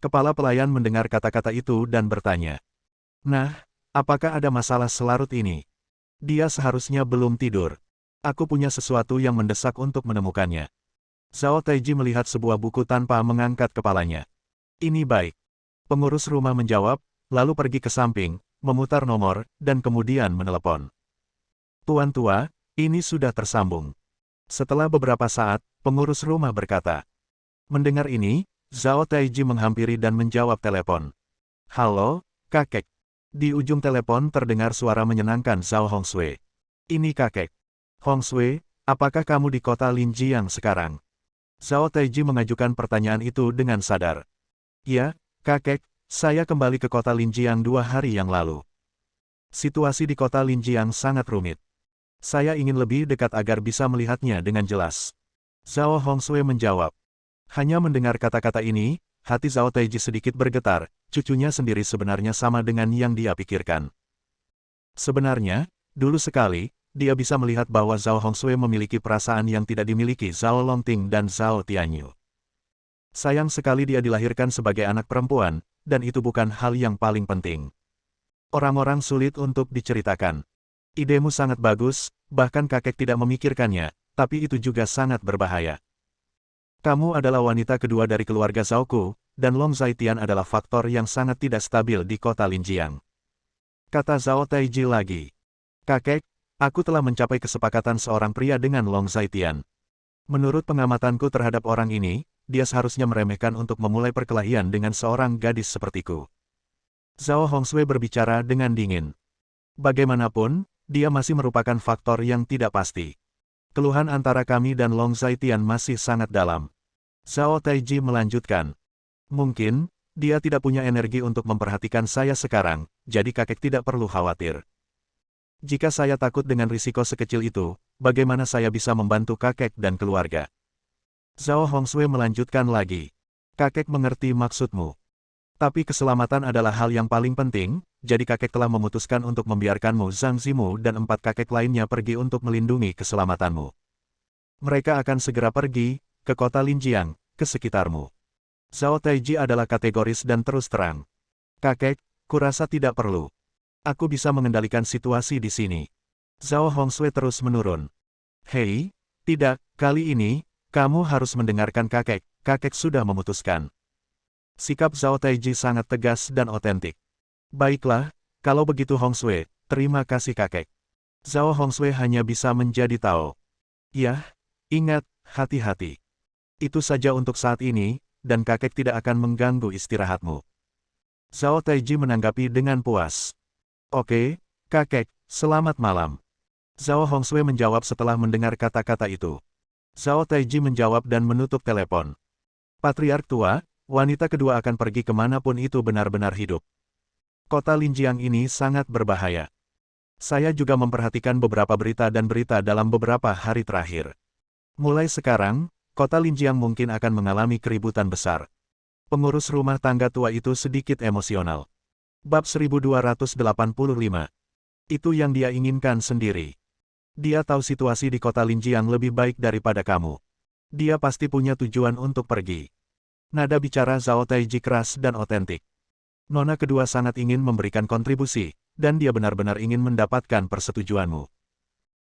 Kepala pelayan mendengar kata-kata itu dan bertanya. Nah, apakah ada masalah selarut ini? Dia seharusnya belum tidur. Aku punya sesuatu yang mendesak untuk menemukannya. Zhao Taiji melihat sebuah buku tanpa mengangkat kepalanya. Ini baik. Pengurus rumah menjawab, lalu pergi ke samping, memutar nomor, dan kemudian menelepon. Tuan tua, ini sudah tersambung. Setelah beberapa saat, pengurus rumah berkata. Mendengar ini, Zhao Taiji menghampiri dan menjawab telepon. Halo, kakek. Di ujung telepon terdengar suara menyenangkan Zhao Hongsui. Ini kakek. Hongsui, apakah kamu di kota Linjiang sekarang? Zhao Taiji mengajukan pertanyaan itu dengan sadar. Ya, kakek, saya kembali ke kota Linjiang 2 hari yang lalu. Situasi di kota Linjiang sangat rumit. Saya ingin lebih dekat agar bisa melihatnya dengan jelas. Zhao Hongsui menjawab. Hanya mendengar kata-kata ini, hati Zhao Taiji sedikit bergetar, cucunya sendiri sebenarnya sama dengan yang dia pikirkan. Sebenarnya, dulu sekali, dia bisa melihat bahwa Zhao Hongsui memiliki perasaan yang tidak dimiliki Zhao Longting dan Zhao Tianyu. Sayang sekali dia dilahirkan sebagai anak perempuan, dan itu bukan hal yang paling penting. Orang-orang sulit untuk diceritakan. Idemu sangat bagus, bahkan kakek tidak memikirkannya, tapi itu juga sangat berbahaya. Kamu adalah wanita kedua dari keluarga Zhaoku, dan Long Zaitian adalah faktor yang sangat tidak stabil di kota Linjiang. Kata Zhao Taiji lagi. Kakek, aku telah mencapai kesepakatan seorang pria dengan Long Zaitian. Menurut pengamatanku terhadap orang ini, dia seharusnya meremehkan untuk memulai perkelahian dengan seorang gadis sepertiku. Zhao Hongsui berbicara dengan dingin. Bagaimanapun, dia masih merupakan faktor yang tidak pasti. Keluhan antara kami dan Long Zhaitian masih sangat dalam. Zhao Taiji melanjutkan. Mungkin, dia tidak punya energi untuk memperhatikan saya sekarang, jadi kakek tidak perlu khawatir. Jika saya takut dengan risiko sekecil itu, bagaimana saya bisa membantu kakek dan keluarga? Zhao Hongsui melanjutkan lagi. Kakek mengerti maksudmu. Tapi keselamatan adalah hal yang paling penting, jadi kakek telah memutuskan untuk membiarkanmu Zhang Zimu dan 4 kakek lainnya pergi untuk melindungi keselamatanmu. Mereka akan segera pergi ke kota Linjiang, ke sekitarmu. Zhao Taiji adalah kategoris dan terus terang. Kakek, kurasa tidak perlu. Aku bisa mengendalikan situasi di sini. Zhao Hongsui terus menurun. Hei, tidak, kali ini, kamu harus mendengarkan kakek, kakek sudah memutuskan. Sikap Zhao Taiji sangat tegas dan otentik. Baiklah, kalau begitu Hongsui, terima kasih kakek. Zhao Hongsui hanya bisa menjadi Tao. Yah, ingat, hati-hati. Itu saja untuk saat ini, dan kakek tidak akan mengganggu istirahatmu. Zhao Taiji menanggapi dengan puas. Oke, kakek, selamat malam. Zhao Hongsui menjawab setelah mendengar kata-kata itu. Zhao Taiji menjawab dan menutup telepon. Patriark tua, wanita kedua akan pergi kemanapun itu benar-benar hidup. Kota Linjiang ini sangat berbahaya. Saya juga memperhatikan beberapa berita dan berita dalam beberapa hari terakhir. Mulai sekarang, kota Linjiang mungkin akan mengalami keributan besar. Pengurus rumah tangga tua itu sedikit emosional. Bab 1285. Itu yang dia inginkan sendiri. Dia tahu situasi di kota Linjiang lebih baik daripada kamu. Dia pasti punya tujuan untuk pergi. Nada bicara Zhao Taiji keras dan otentik. Nona kedua sangat ingin memberikan kontribusi, dan dia benar-benar ingin mendapatkan persetujuanmu.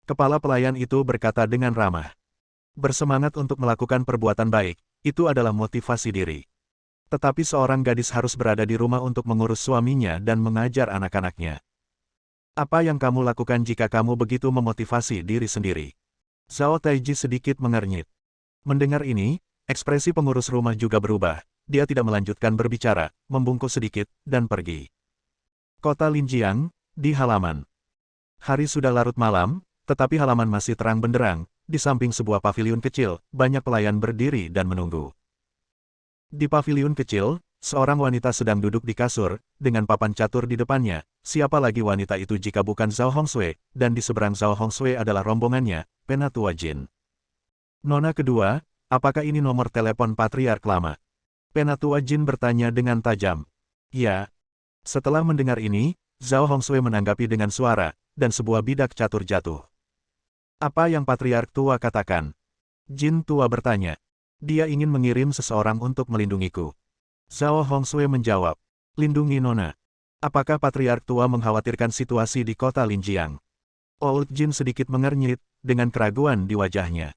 Kepala pelayan itu berkata dengan ramah. Bersemangat untuk melakukan perbuatan baik, itu adalah motivasi diri. Tetapi seorang gadis harus berada di rumah untuk mengurus suaminya dan mengajar anak-anaknya. Apa yang kamu lakukan jika kamu begitu memotivasi diri sendiri? Zhao Taiji sedikit mengernyit. Mendengar ini, ekspresi pengurus rumah juga berubah. Dia tidak melanjutkan berbicara, membungkuk sedikit, dan pergi. Kota Linjiang, di halaman. Hari sudah larut malam, tetapi halaman masih terang benderang. Di samping sebuah paviliun kecil, banyak pelayan berdiri dan menunggu. Di paviliun kecil, seorang wanita sedang duduk di kasur, dengan papan catur di depannya. Siapa lagi wanita itu jika bukan Zhao Hongsui, dan di seberang Zhao Hongsui adalah rombongannya, Penatua Jin. Nona kedua, apakah ini nomor telepon Patriark lama? Penatua Jin bertanya dengan tajam. Ya. Setelah mendengar ini, Zhao Hongsui menanggapi dengan suara, dan sebuah bidak catur jatuh. Apa yang Patriark tua katakan? Jin tua bertanya. Dia ingin mengirim seseorang untuk melindungiku. Zhao Hongsui menjawab. Lindungi Nona. Apakah Patriark tua mengkhawatirkan situasi di kota Linjiang? Old Jin sedikit mengernyit, dengan keraguan di wajahnya.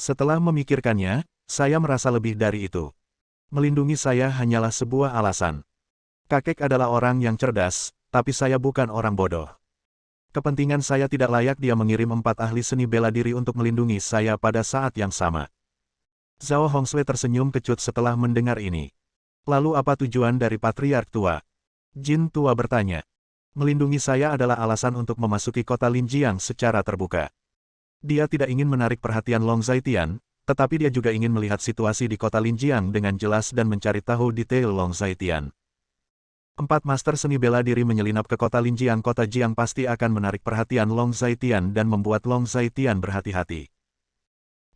Setelah memikirkannya, saya merasa lebih dari itu. Melindungi saya hanyalah sebuah alasan. Kakek adalah orang yang cerdas, tapi saya bukan orang bodoh. Kepentingan saya tidak layak dia mengirim 4 ahli seni bela diri untuk melindungi saya pada saat yang sama. Zhao Hongsui tersenyum kecut setelah mendengar ini. Lalu apa tujuan dari Patriark tua? Jin tua bertanya. Melindungi saya adalah alasan untuk memasuki kota Linjiang secara terbuka. Dia tidak ingin menarik perhatian Long Zhaitian, tetapi dia juga ingin melihat situasi di kota Linjiang dengan jelas dan mencari tahu detail Long Zhaitian. 4 master seni bela diri menyelinap ke kota Linjiang. Kota Jiang pasti akan menarik perhatian Long Zhaitian dan membuat Long Zhaitian berhati-hati.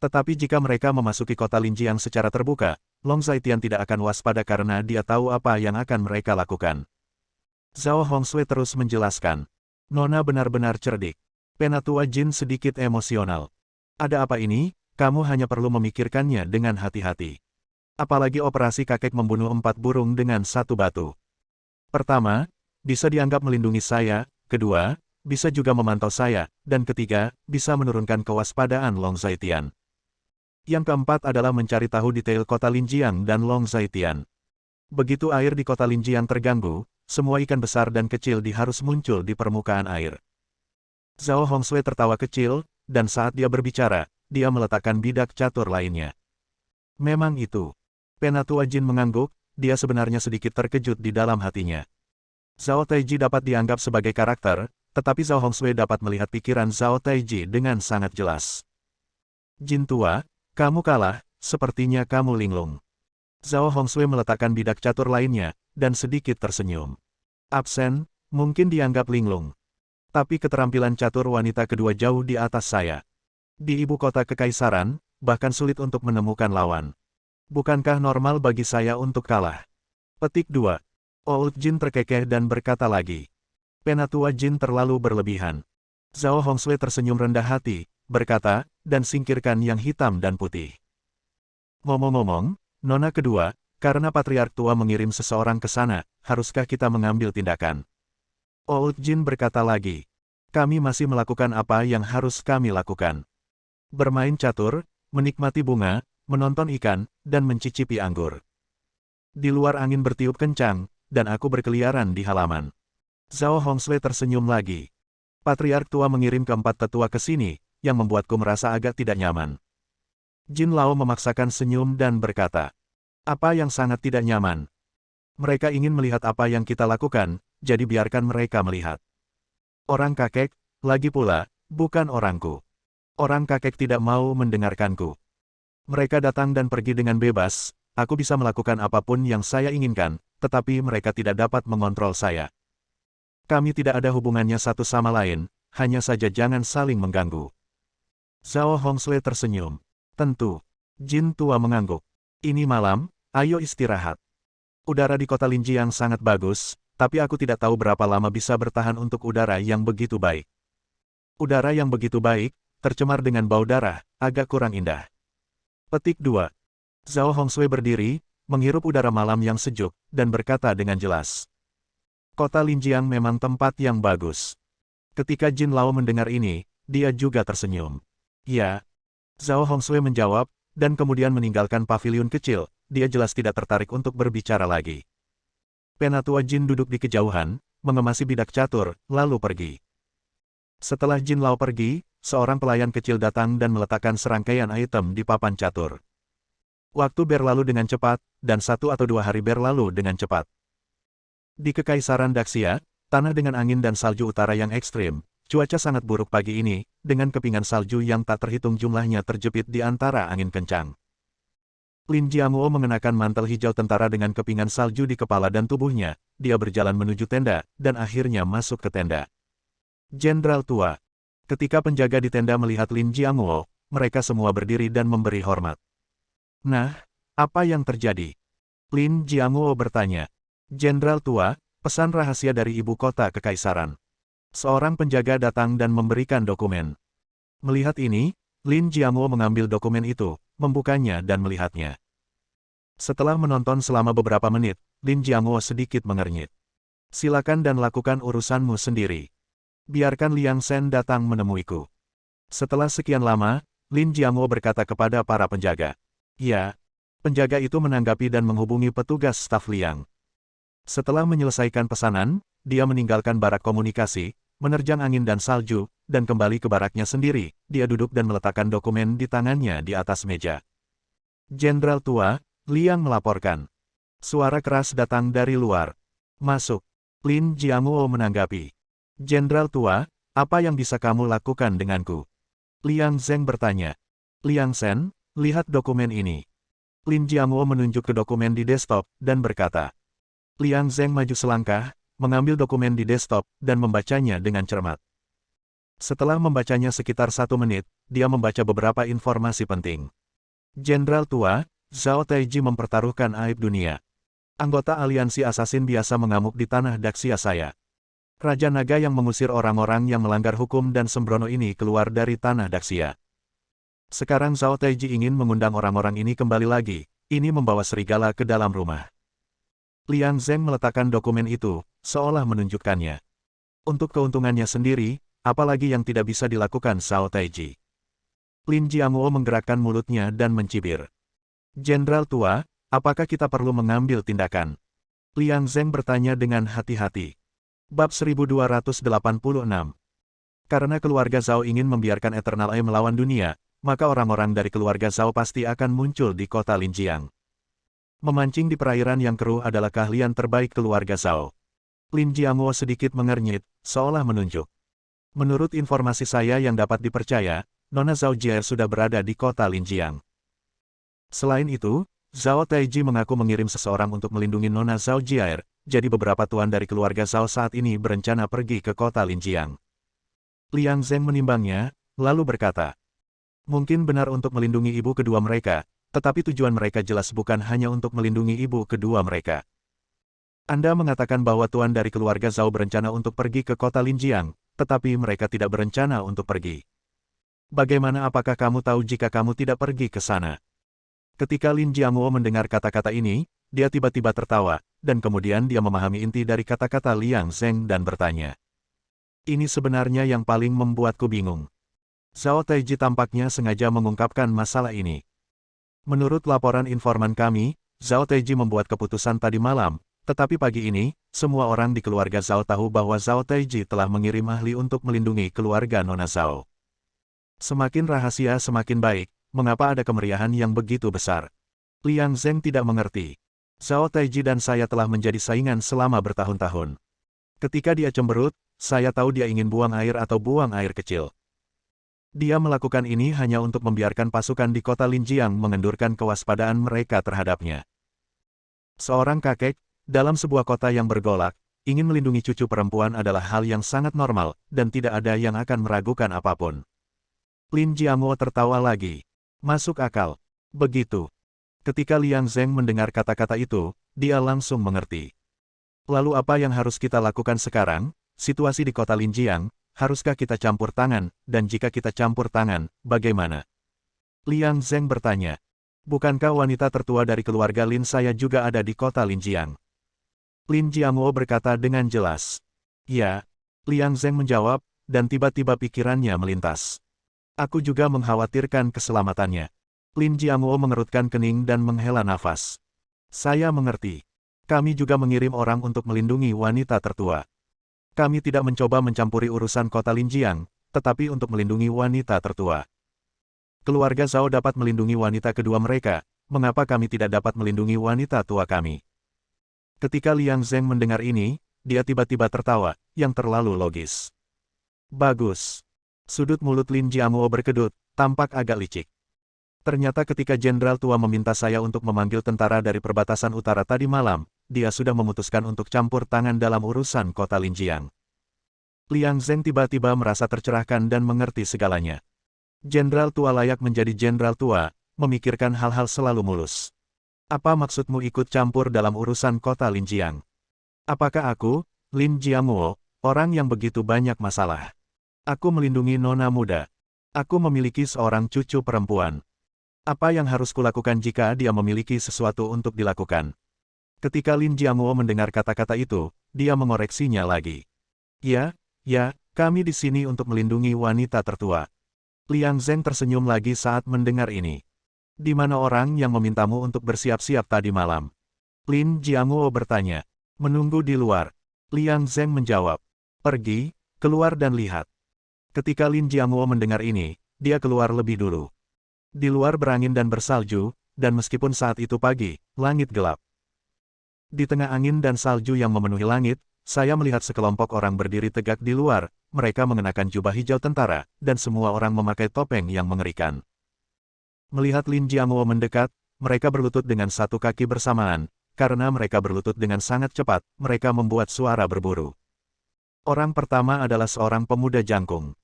Tetapi jika mereka memasuki kota Linjiang secara terbuka, Long Zhaitian tidak akan waspada karena dia tahu apa yang akan mereka lakukan. Zhao Hongsui terus menjelaskan. Nona benar-benar cerdik. Penatua Jin sedikit emosional. Ada apa ini? Kamu hanya perlu memikirkannya dengan hati-hati. Apalagi operasi kakek membunuh 4 burung dengan 1 batu. Pertama, bisa dianggap melindungi saya, kedua, bisa juga memantau saya, dan ketiga, bisa menurunkan kewaspadaan Long Zhaitian. Yang keempat adalah mencari tahu detail kota Linjiang dan Long Zhaitian. Begitu air di kota Linjiang terganggu, semua ikan besar dan kecil harus muncul di permukaan air. Zhao Hongsui tertawa kecil, dan saat dia berbicara, dia meletakkan bidak catur lainnya. Memang itu. Penatua Jin mengangguk, dia sebenarnya sedikit terkejut di dalam hatinya. Zhao Taiji dapat dianggap sebagai karakter, tetapi Zhao Hongsui dapat melihat pikiran Zhao Taiji dengan sangat jelas. Jin tua, kamu kalah, sepertinya kamu linglung. Zhao Hongsui meletakkan bidak catur lainnya, dan sedikit tersenyum. Absen, mungkin dianggap linglung. Tapi keterampilan catur wanita kedua jauh di atas saya. Di ibu kota kekaisaran, bahkan sulit untuk menemukan lawan. Bukankah normal bagi saya untuk kalah? Petik 2. Old Jin terkekeh dan berkata lagi. Penatua Jin terlalu berlebihan. Zhao Hongsui tersenyum rendah hati, berkata, dan singkirkan yang hitam dan putih. Ngomong-ngomong, Nona kedua, karena Patriark tua mengirim seseorang ke sana, haruskah kita mengambil tindakan? Old Jin berkata lagi. Kami masih melakukan apa yang harus kami lakukan. Bermain catur, menikmati bunga, menonton ikan, dan mencicipi anggur. Di luar angin bertiup kencang, dan aku berkeliaran di halaman. Zhao Hongsui tersenyum lagi. Patriark tua mengirim keempat tetua ke sini, yang membuatku merasa agak tidak nyaman. Jin Lao memaksakan senyum dan berkata, apa yang sangat tidak nyaman? Mereka ingin melihat apa yang kita lakukan, jadi biarkan mereka melihat. Orang kakek, lagi pula, bukan orangku. Orang kakek tidak mau mendengarkanku. Mereka datang dan pergi dengan bebas, aku bisa melakukan apapun yang saya inginkan, tetapi mereka tidak dapat mengontrol saya. Kami tidak ada hubungannya satu sama lain, hanya saja jangan saling mengganggu. Zhao Hongsui tersenyum. Tentu. Jin tua mengangguk. Ini malam, ayo istirahat. Udara di kota Linjiang sangat bagus, tapi aku tidak tahu berapa lama bisa bertahan untuk udara yang begitu baik. Udara yang begitu baik, tercemar dengan bau darah, agak kurang indah. Petik 2. Zhao Hongsui berdiri, menghirup udara malam yang sejuk, dan berkata dengan jelas. Kota Linjiang memang tempat yang bagus. Ketika Jin Lao mendengar ini, dia juga tersenyum. Ya. Zhao Hongsui menjawab, dan kemudian meninggalkan paviliun kecil, dia jelas tidak tertarik untuk berbicara lagi. Penatua Jin duduk di kejauhan, mengemasi bidak catur, lalu pergi. Setelah Jin Lao pergi, seorang pelayan kecil datang dan meletakkan serangkaian item di papan catur. Waktu berlalu dengan cepat, dan 1 atau 2 hari berlalu dengan cepat. Di Kekaisaran Daxia, tanah dengan angin dan salju utara yang ekstrim, cuaca sangat buruk pagi ini, dengan kepingan salju yang tak terhitung jumlahnya terjepit di antara angin kencang. Lin Jianguo mengenakan mantel hijau tentara dengan kepingan salju di kepala dan tubuhnya, dia berjalan menuju tenda, dan akhirnya masuk ke tenda. Jenderal tua. Ketika penjaga di tenda melihat Lin Jianguo, mereka semua berdiri dan memberi hormat. Nah, apa yang terjadi? Lin Jianguo bertanya. Jenderal tua, pesan rahasia dari ibu kota kekaisaran. Seorang penjaga datang dan memberikan dokumen. Melihat ini, Lin Jianguo mengambil dokumen itu, membukanya dan melihatnya. Setelah menonton selama beberapa menit, Lin Jianguo sedikit mengernyit. Silakan dan lakukan urusanmu sendiri. Biarkan Liang Shen datang menemuiku. Setelah sekian lama, Lin Jianguo berkata kepada para penjaga. Ya. Penjaga itu menanggapi dan menghubungi petugas staf Liang. Setelah menyelesaikan pesanan, dia meninggalkan barak komunikasi, menerjang angin dan salju, dan kembali ke baraknya sendiri. Dia duduk dan meletakkan dokumen di tangannya di atas meja. Jenderal tua, Liang melaporkan. Suara keras datang dari luar. Masuk. Lin Jianguo menanggapi. Jenderal tua, apa yang bisa kamu lakukan denganku? Liang Zheng bertanya. Liang Shen, lihat dokumen ini. Lin Jianguo menunjuk ke dokumen di desktop, dan berkata. Liang Zheng maju selangkah, mengambil dokumen di desktop, dan membacanya dengan cermat. Setelah membacanya sekitar 1 menit, dia membaca beberapa informasi penting. Jenderal tua, Zhao Taiji mempertaruhkan aib dunia. Anggota aliansi asasin biasa mengamuk di tanah Daxia saya. Raja Naga yang mengusir orang-orang yang melanggar hukum dan sembrono ini keluar dari tanah Daxia. Sekarang Zhao Taiji ingin mengundang orang-orang ini kembali lagi, ini membawa serigala ke dalam rumah. Liang Zheng meletakkan dokumen itu, seolah menunjukkannya. Untuk keuntungannya sendiri, apalagi yang tidak bisa dilakukan Zhao Taiji. Lin Jianguo menggerakkan mulutnya dan mencibir. Jenderal tua, apakah kita perlu mengambil tindakan? Liang Zheng bertanya dengan hati-hati. Bab 1286. Karena keluarga Zhao ingin membiarkan Eternal Eye melawan dunia, maka orang-orang dari keluarga Zhao pasti akan muncul di kota Linjiang. Memancing di perairan yang keruh adalah keahlian terbaik keluarga Zhao. Lin Jiangwo sedikit mengernyit, seolah menunjuk. Menurut informasi saya yang dapat dipercaya, Nona Zhao Jier sudah berada di kota Linjiang. Selain itu, Zhao Taiji mengaku mengirim seseorang untuk melindungi Nona Zhao Jier, jadi beberapa tuan dari keluarga Zhao saat ini berencana pergi ke kota Linjiang. Liang Zheng menimbangnya, lalu berkata, mungkin benar untuk melindungi ibu kedua mereka, tetapi tujuan mereka jelas bukan hanya untuk melindungi ibu kedua mereka. Anda mengatakan bahwa tuan dari keluarga Zhao berencana untuk pergi ke kota Linjiang, tetapi mereka tidak berencana untuk pergi. Bagaimana apakah kamu tahu jika kamu tidak pergi ke sana? Ketika Lin Jiangwo mendengar kata-kata ini, dia tiba-tiba tertawa, dan kemudian dia memahami inti dari kata-kata Liang Zheng dan bertanya. Ini sebenarnya yang paling membuatku bingung. Zhao Taiji tampaknya sengaja mengungkapkan masalah ini. Menurut laporan informan kami, Zhao Taiji membuat keputusan tadi malam, tetapi pagi ini, semua orang di keluarga Zhao tahu bahwa Zhao Taiji telah mengirim ahli untuk melindungi keluarga Nona Zhao. Semakin rahasia semakin baik, mengapa ada kemeriahan yang begitu besar? Liang Zheng tidak mengerti. Zhao Taiji dan saya telah menjadi saingan selama bertahun-tahun. Ketika dia cemberut, saya tahu dia ingin buang air atau buang air kecil. Dia melakukan ini hanya untuk membiarkan pasukan di kota Linjiang mengendurkan kewaspadaan mereka terhadapnya. Seorang kakek, dalam sebuah kota yang bergolak, ingin melindungi cucu perempuan adalah hal yang sangat normal, dan tidak ada yang akan meragukan apapun. Lin Jiangwo tertawa lagi. Masuk akal. Begitu. Ketika Liang Zheng mendengar kata-kata itu, dia langsung mengerti. Lalu apa yang harus kita lakukan sekarang? Situasi di kota Linjiang, haruskah kita campur tangan, dan jika kita campur tangan, bagaimana? Liang Zheng bertanya. Bukankah wanita tertua dari keluarga Lin saya juga ada di kota Linjiang? Lin Jiangwo berkata dengan jelas. Ya, Liang Zheng menjawab, dan tiba-tiba pikirannya melintas. Aku juga mengkhawatirkan keselamatannya. Lin Jiangwo mengerutkan kening dan menghela nafas. Saya mengerti. Kami juga mengirim orang untuk melindungi wanita tertua. Kami tidak mencoba mencampuri urusan kota Linjiang, tetapi untuk melindungi wanita tertua. Keluarga Zhao dapat melindungi wanita kedua mereka, mengapa kami tidak dapat melindungi wanita tua kami? Ketika Liang Zheng mendengar ini, dia tiba-tiba tertawa, yang terlalu logis. Bagus. Sudut mulut Lin Jiangwo berkedut, tampak agak licik. Ternyata ketika Jenderal Tua meminta saya untuk memanggil tentara dari perbatasan utara tadi malam, dia sudah memutuskan untuk campur tangan dalam urusan kota Linjiang. Liang Zheng tiba-tiba merasa tercerahkan dan mengerti segalanya. Jenderal Tua layak menjadi Jenderal Tua, memikirkan hal-hal selalu mulus. Apa maksudmu ikut campur dalam urusan kota Linjiang? Apakah aku, Lin Jiangwo, orang yang begitu banyak masalah? Aku melindungi nona muda. Aku memiliki seorang cucu perempuan. Apa yang harus kulakukan jika dia memiliki sesuatu untuk dilakukan? Ketika Lin Jiangwo mendengar kata-kata itu, dia mengoreksinya lagi. Ya, kami di sini untuk melindungi wanita tertua. Liang Zheng tersenyum lagi saat mendengar ini. Di mana orang yang memintamu untuk bersiap-siap tadi malam? Lin Jiangwo bertanya. Menunggu di luar. Liang Zheng menjawab. Pergi, keluar dan lihat. Ketika Lin Jiangwo mendengar ini, dia keluar lebih dulu. Di luar berangin dan bersalju, dan meskipun saat itu pagi, langit gelap. Di tengah angin dan salju yang memenuhi langit, saya melihat sekelompok orang berdiri tegak di luar, mereka mengenakan jubah hijau tentara, dan semua orang memakai topeng yang mengerikan. Melihat Lin Jiangwo mendekat, mereka berlutut dengan satu kaki bersamaan, karena mereka berlutut dengan sangat cepat, mereka membuat suara berburu. Orang pertama adalah seorang pemuda jangkung.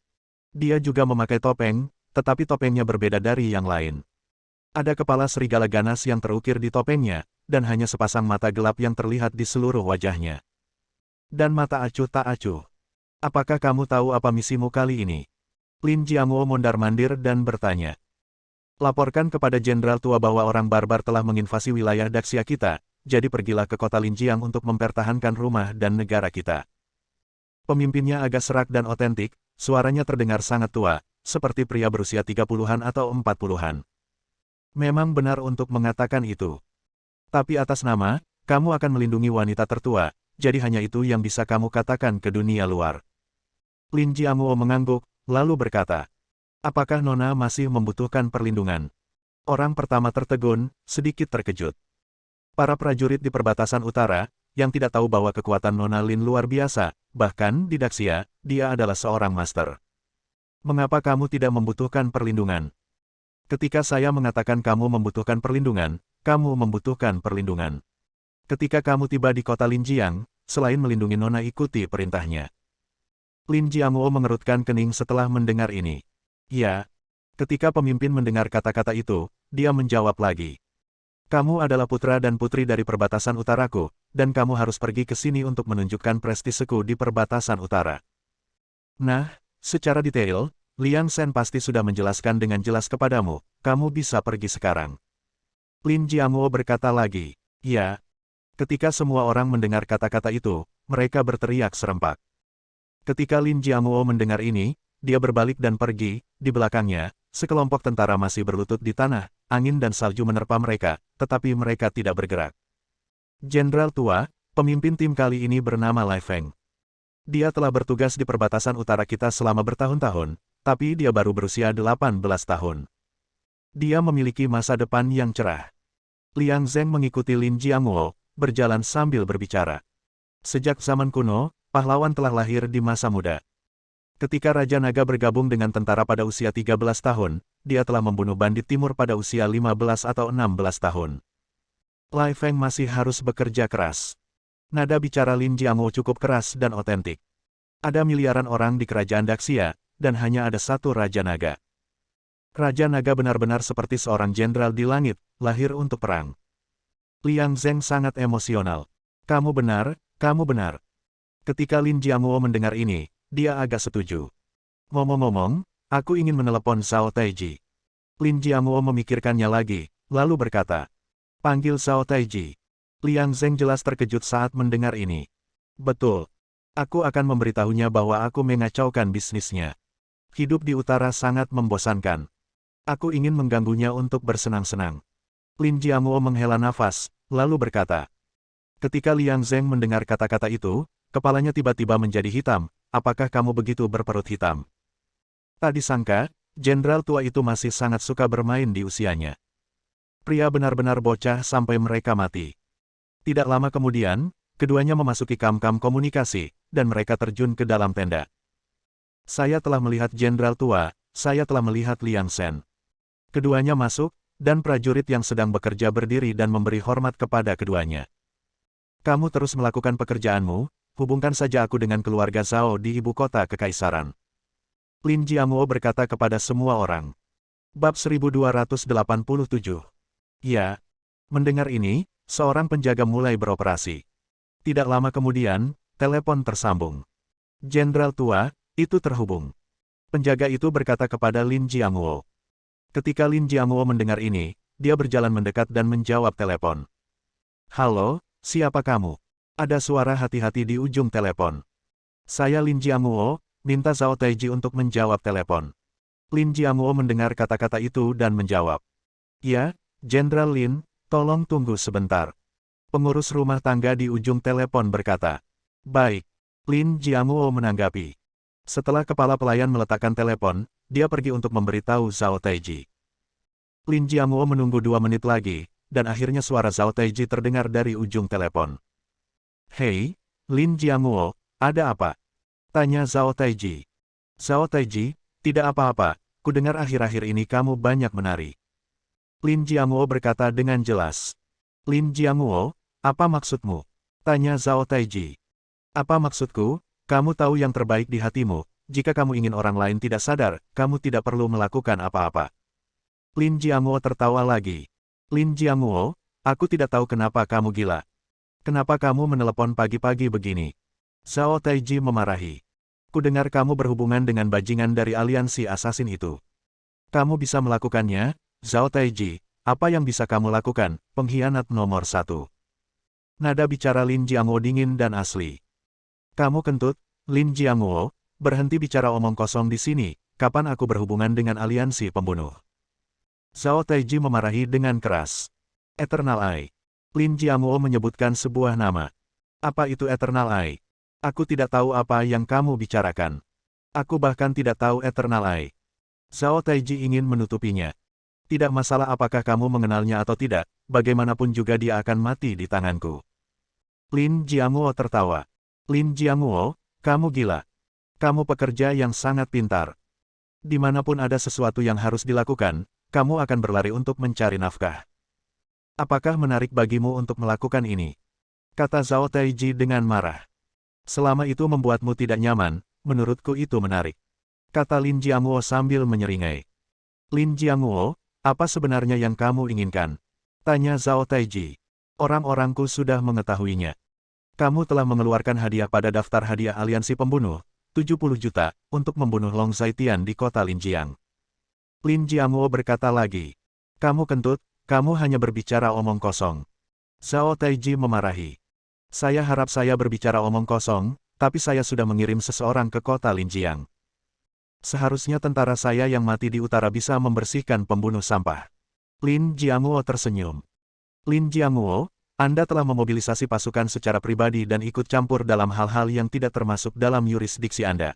Dia juga memakai topeng, tetapi topengnya berbeda dari yang lain. Ada kepala serigala ganas yang terukir di topengnya, dan hanya sepasang mata gelap yang terlihat di seluruh wajahnya. Dan mata acuh tak acuh. Apakah kamu tahu apa misimu kali ini? Lin Jiangwo mondar-mandir dan bertanya. Laporkan kepada Jenderal Tua bahwa orang barbar telah menginvasi wilayah Daxia kita, jadi pergilah ke kota Linjiang untuk mempertahankan rumah dan negara kita. Pemimpinnya agak serak dan otentik, suaranya terdengar sangat tua, seperti pria berusia 30-an atau 40-an. Memang benar untuk mengatakan itu. Tapi atas nama, kamu akan melindungi wanita tertua, jadi hanya itu yang bisa kamu katakan ke dunia luar. Lin Jiangwo mengangguk, lalu berkata. Apakah Nona masih membutuhkan perlindungan? Orang pertama tertegun, sedikit terkejut. Para prajurit di perbatasan utara, yang tidak tahu bahwa kekuatan Nona Lin luar biasa, bahkan di Daxia, dia adalah seorang master. Mengapa kamu tidak membutuhkan perlindungan? Ketika saya mengatakan kamu membutuhkan perlindungan, kamu membutuhkan perlindungan. Ketika kamu tiba di kota Linjiang, selain melindungi Nona ikuti perintahnya. Lin Jiamuo mengerutkan kening setelah mendengar ini. Ya. Ketika pemimpin mendengar kata-kata itu, dia menjawab lagi. Kamu adalah putra dan putri dari perbatasan utaraku, dan kamu harus pergi ke sini untuk menunjukkan prestiseku di perbatasan utara. Nah, secara detail, Liang Shen pasti sudah menjelaskan dengan jelas kepadamu, kamu bisa pergi sekarang. Lin Jiamuo berkata lagi, ya. Ketika semua orang mendengar kata-kata itu, mereka berteriak serempak. Ketika Lin Jiamuo mendengar ini, dia berbalik dan pergi, di belakangnya, sekelompok tentara masih berlutut di tanah, angin dan salju menerpa mereka, tetapi mereka tidak bergerak. Jenderal tua, pemimpin tim kali ini bernama Lai Feng. Dia telah bertugas di perbatasan utara kita selama bertahun-tahun, tapi dia baru berusia 18 tahun. Dia memiliki masa depan yang cerah. Liang Zheng mengikuti Lin Jiamuo, berjalan sambil berbicara. Sejak zaman kuno, pahlawan telah lahir di masa muda. Ketika Raja Naga bergabung dengan tentara pada usia 13 tahun, dia telah membunuh bandit timur pada usia 15 atau 16 tahun. Lai Feng masih harus bekerja keras. Nada bicara Lin Jiamuo cukup keras dan otentik. Ada miliaran orang di kerajaan Daxia, dan hanya ada satu Raja Naga. Raja Naga benar-benar seperti seorang jenderal di langit, lahir untuk perang. Liang Zheng sangat emosional. Kamu benar, kamu benar. Ketika Lin Jiamuo mendengar ini, dia agak setuju. Ngomong-ngomong, aku ingin menelepon Zhao Taiji. Lin Jiamuo memikirkannya lagi, lalu berkata, panggil Zhao Taiji. Liang Zheng jelas terkejut saat mendengar ini. Betul. Aku akan memberitahunya bahwa aku mengacaukan bisnisnya. Hidup di utara sangat membosankan. Aku ingin mengganggunya untuk bersenang-senang. Lin Jiamuo menghela nafas, lalu berkata. Ketika Liang Zheng mendengar kata-kata itu, kepalanya tiba-tiba menjadi hitam. Apakah kamu begitu berperut hitam? Tak disangka, jenderal tua itu masih sangat suka bermain di usianya. Pria benar-benar bocah sampai mereka mati. Tidak lama kemudian, keduanya memasuki kam-kam komunikasi, dan mereka terjun ke dalam tenda. Saya telah melihat jenderal tua, saya telah melihat Liang Shen. Keduanya masuk, dan prajurit yang sedang bekerja berdiri dan memberi hormat kepada keduanya. Kamu terus melakukan pekerjaanmu, hubungkan saja aku dengan keluarga Zhao di ibu kota kekaisaran. Lin Jiamuo berkata kepada semua orang. Bab 1287. Ya. Mendengar ini, seorang penjaga mulai beroperasi. Tidak lama kemudian, telepon tersambung. Jenderal tua, itu terhubung. Penjaga itu berkata kepada Lin Jiamuo. Ketika Lin Jiamuo mendengar ini, dia berjalan mendekat dan menjawab telepon. Halo, siapa kamu? Ada suara hati-hati di ujung telepon. Saya Lin Jiamuo, minta Zhao Taiji untuk menjawab telepon. Lin Jiamuo mendengar kata-kata itu dan menjawab. Ya, Jenderal Lin, tolong tunggu sebentar. Pengurus rumah tangga di ujung telepon berkata. Baik. Lin Jiamuo menanggapi. Setelah kepala pelayan meletakkan telepon, dia pergi untuk memberitahu Zhao Taiji. Lin Jiamuo menunggu 2 menit lagi, dan akhirnya suara Zhao Taiji terdengar dari ujung telepon. Hei, Lin Jiamuo, ada apa? Tanya Zhao Taiji. Zhao Taiji, tidak apa-apa, kudengar akhir-akhir ini kamu banyak menari. Lin Jiamuo berkata dengan jelas. Lin Jiamuo, apa maksudmu? Tanya Zhao Taiji. Apa maksudku? Kamu tahu yang terbaik di hatimu, jika kamu ingin orang lain tidak sadar, kamu tidak perlu melakukan apa-apa. Lin Jiamuo tertawa lagi. Lin Jiamuo, aku tidak tahu kenapa kamu gila. Kenapa kamu menelepon pagi-pagi begini? Zhao Taiji memarahi. Kudengar kamu berhubungan dengan bajingan dari aliansi asasin itu. Kamu bisa melakukannya, Zhao Taiji, apa yang bisa kamu lakukan, pengkhianat nomor 1. Nada bicara Lin Jiamuo dingin dan asli. Kamu kentut, Lin Jiamuo, berhenti bicara omong kosong di sini, kapan aku berhubungan dengan aliansi pembunuh? Zhao Taiji memarahi dengan keras. Eternal Eye. Lin Jiamuo menyebutkan sebuah nama. Apa itu Eternal Eye? Aku tidak tahu apa yang kamu bicarakan. Aku bahkan tidak tahu Eternal Eye. Zhao Taiji ingin menutupinya. Tidak masalah apakah kamu mengenalnya atau tidak, bagaimanapun juga dia akan mati di tanganku. Lin Jianguo tertawa. Lin Jianguo, kamu gila. Kamu pekerja yang sangat pintar. Dimanapun ada sesuatu yang harus dilakukan, kamu akan berlari untuk mencari nafkah. Apakah menarik bagimu untuk melakukan ini? Kata Zhao Taiji dengan marah. Selama itu membuatmu tidak nyaman, menurutku itu menarik. Kata Lin Jianguo sambil menyeringai. Lin Jianguo, apa sebenarnya yang kamu inginkan? Tanya Zhao Taiji. Orang-orangku sudah mengetahuinya. Kamu telah mengeluarkan hadiah pada daftar hadiah aliansi pembunuh, 70 juta, untuk membunuh Long Zaitian di kota Linjiang. Lin Jianguo berkata lagi. Kamu kentut, kamu hanya berbicara omong kosong. Zhao Taiji memarahi. Saya harap saya berbicara omong kosong, tapi saya sudah mengirim seseorang ke kota Linjiang. Seharusnya tentara saya yang mati di utara bisa membersihkan pembunuh sampah. Lin Jianguo tersenyum. Lin Jianguo, Anda telah memobilisasi pasukan secara pribadi dan ikut campur dalam hal-hal yang tidak termasuk dalam yurisdiksi Anda.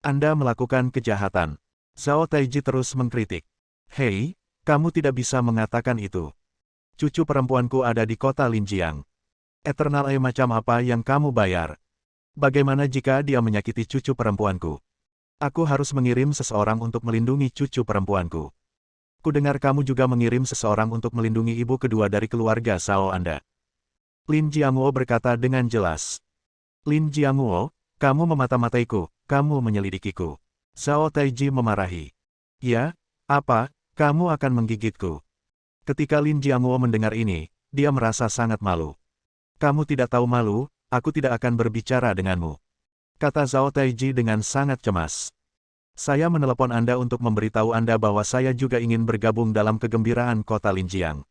Anda melakukan kejahatan. Zhao Taiji terus mengkritik. Hei, kamu tidak bisa mengatakan itu. Cucu perempuanku ada di kota Linjiang. Eternal macam apa yang kamu bayar? Bagaimana jika dia menyakiti cucu perempuanku? Aku harus mengirim seseorang untuk melindungi cucu perempuanku. Kudengar kamu juga mengirim seseorang untuk melindungi ibu kedua dari keluarga Zhao Anda. Lin Jianguo berkata dengan jelas. Lin Jianguo, kamu memata-mataiku, kamu menyelidikiku. Zhao Taiji memarahi. Ya, apa, kamu akan menggigitku. Ketika Lin Jianguo mendengar ini, dia merasa sangat malu. Kamu tidak tahu malu, aku tidak akan berbicara denganmu. Kata Zhao Taiji dengan sangat cemas. Saya menelepon Anda untuk memberitahu Anda bahwa saya juga ingin bergabung dalam kegembiraan kota Linjiang.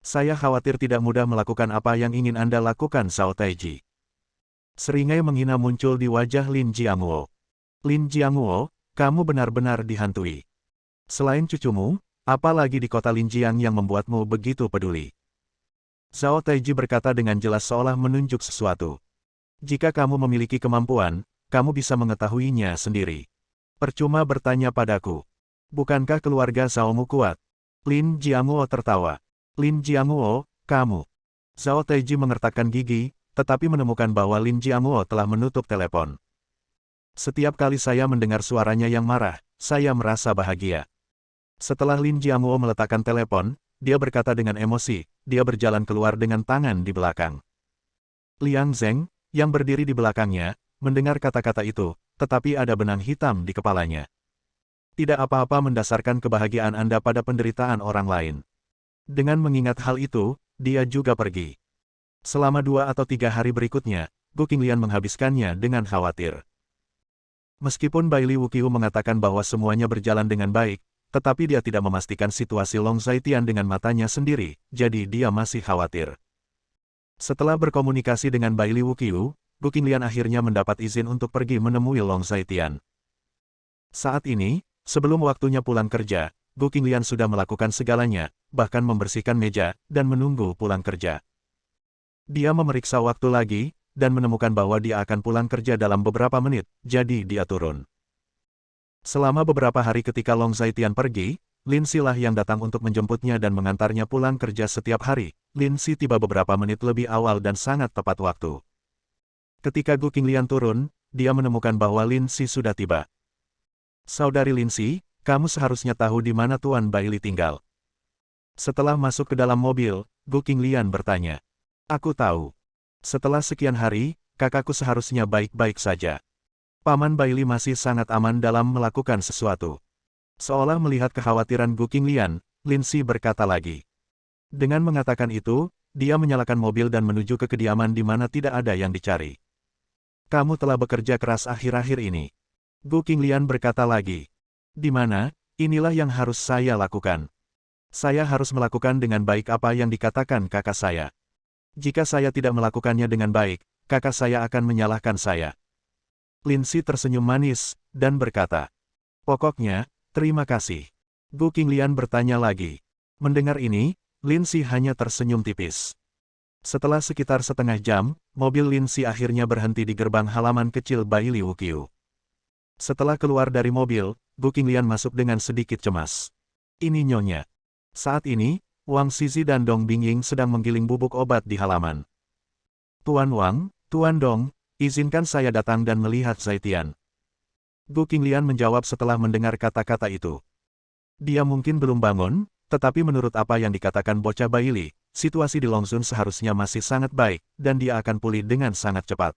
Saya khawatir tidak mudah melakukan apa yang ingin Anda lakukan, Zhao Taiji. Seringai menghina muncul di wajah Lin Jianguo. Lin Jianguo, kamu benar-benar dihantui. Selain cucumu, apa lagi di kota Linjiang yang membuatmu begitu peduli? Zhao Taiji berkata dengan jelas seolah menunjuk sesuatu. Jika kamu memiliki kemampuan, kamu bisa mengetahuinya sendiri. Percuma bertanya padaku. Bukankah keluarga Zhaomu kuat? Lin Jianguo tertawa. Lin Jianguo, kamu. Zhao Taiji mengertakkan gigi, tetapi menemukan bahwa Lin Jianguo telah menutup telepon. Setiap kali saya mendengar suaranya yang marah, saya merasa bahagia. Setelah Lin Jianguo meletakkan telepon, dia berkata dengan emosi, dia berjalan keluar dengan tangan di belakang. Liang Zheng, yang berdiri di belakangnya, mendengar kata-kata itu, tetapi ada benang hitam di kepalanya. Tidak apa-apa mendasarkan kebahagiaan Anda pada penderitaan orang lain. Dengan mengingat hal itu, dia juga pergi. Selama 2 atau 3 hari berikutnya, Gu Qinglian menghabiskannya dengan khawatir. Meskipun Bai Li Wuqiu mengatakan bahwa semuanya berjalan dengan baik, tetapi dia tidak memastikan situasi Long Zaitian dengan matanya sendiri, jadi dia masih khawatir. Setelah berkomunikasi dengan Bai Li Wuqiu, Gu Qinglian akhirnya mendapat izin untuk pergi menemui Long Zaitian. Saat ini, sebelum waktunya pulang kerja, Gu Qinglian sudah melakukan segalanya, bahkan membersihkan meja, dan menunggu pulang kerja. Dia memeriksa waktu lagi, dan menemukan bahwa dia akan pulang kerja dalam beberapa menit, jadi dia turun. Selama beberapa hari ketika Long Zaitian pergi, Lin Si lah yang datang untuk menjemputnya dan mengantarnya pulang kerja setiap hari. Lin Si tiba beberapa menit lebih awal dan sangat tepat waktu. Ketika Gu Qinglian turun, dia menemukan bahwa Lin Si sudah tiba. Saudari Lin Si, kamu seharusnya tahu di mana Tuan Bai Li tinggal. Setelah masuk ke dalam mobil, Gu Qinglian bertanya. Aku tahu. Setelah sekian hari, kakakku seharusnya baik-baik saja. Paman Bai Li masih sangat aman dalam melakukan sesuatu. Seolah melihat kekhawatiran Gu Qinglian, Lin Si berkata lagi. Dengan mengatakan itu, dia menyalakan mobil dan menuju ke kediaman di mana tidak ada yang dicari. Kamu telah bekerja keras akhir-akhir ini. Gu Qinglian berkata lagi. Di mana, inilah yang harus saya lakukan. Saya harus melakukan dengan baik apa yang dikatakan kakak saya. Jika saya tidak melakukannya dengan baik, kakak saya akan menyalahkan saya. Lin Si tersenyum manis, dan berkata. Pokoknya, terima kasih. Gu Qinglian bertanya lagi. Mendengar ini, Lin Si hanya tersenyum tipis. Setelah sekitar setengah jam, mobil Lin Si akhirnya berhenti di gerbang halaman kecil Bai Li Wuqiu. Setelah keluar dari mobil, Gu Qinglian masuk dengan sedikit cemas. Ini nyonya. Saat ini, Wang Zizi dan Dong Bingying sedang menggiling bubuk obat di halaman. Tuan Wang, Tuan Dong, izinkan saya datang dan melihat Zaitian. Gu Qinglian menjawab setelah mendengar kata-kata itu. Dia mungkin belum bangun, tetapi menurut apa yang dikatakan bocah Baili, situasi di Longzun seharusnya masih sangat baik, dan dia akan pulih dengan sangat cepat.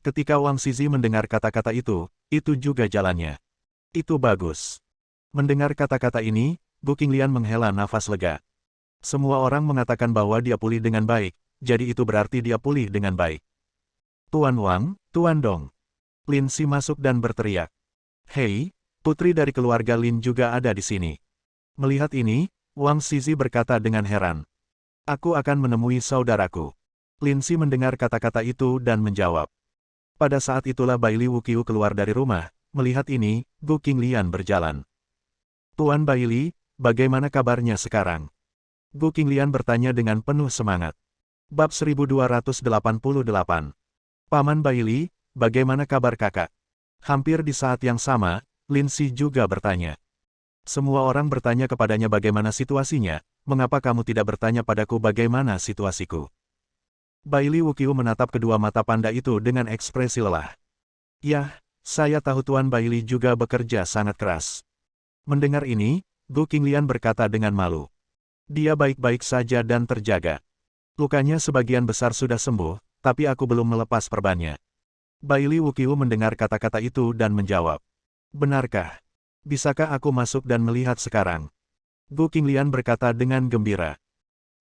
Ketika Wang Zizi mendengar kata-kata itu juga jalannya. Itu bagus. Mendengar kata-kata ini, Gu Qinglian menghela nafas lega. Semua orang mengatakan bahwa dia pulih dengan baik, jadi itu berarti dia pulih dengan baik. Tuan Wang, Tuan Dong. Lin Si masuk dan berteriak. Hei, putri dari keluarga Lin juga ada di sini. Melihat ini, Wang Zizi berkata dengan heran. Aku akan menemui saudaraku. Lin Si mendengar kata-kata itu dan menjawab. Pada saat itulah Baili Wuqiu keluar dari rumah. Melihat ini, Gu Qinglian berjalan. Tuan Baili, bagaimana kabarnya sekarang? Gu Qinglian bertanya dengan penuh semangat. Bab 1288. Paman Baili, bagaimana kabar kakak? Hampir di saat yang sama, Lin Si juga bertanya. Semua orang bertanya kepadanya bagaimana situasinya, mengapa kamu tidak bertanya padaku bagaimana situasiku? Baili Wuqiu menatap kedua mata panda itu dengan ekspresi lelah. Yah, saya tahu Tuan Baili juga bekerja sangat keras. Mendengar ini, Gu Qinglian berkata dengan malu. Dia baik-baik saja dan terjaga. Lukanya sebagian besar sudah sembuh, tapi aku belum melepas perbannya. Baili Wuqiu mendengar kata-kata itu dan menjawab. Benarkah? Bisakah aku masuk dan melihat sekarang? Gu Qinglian berkata dengan gembira.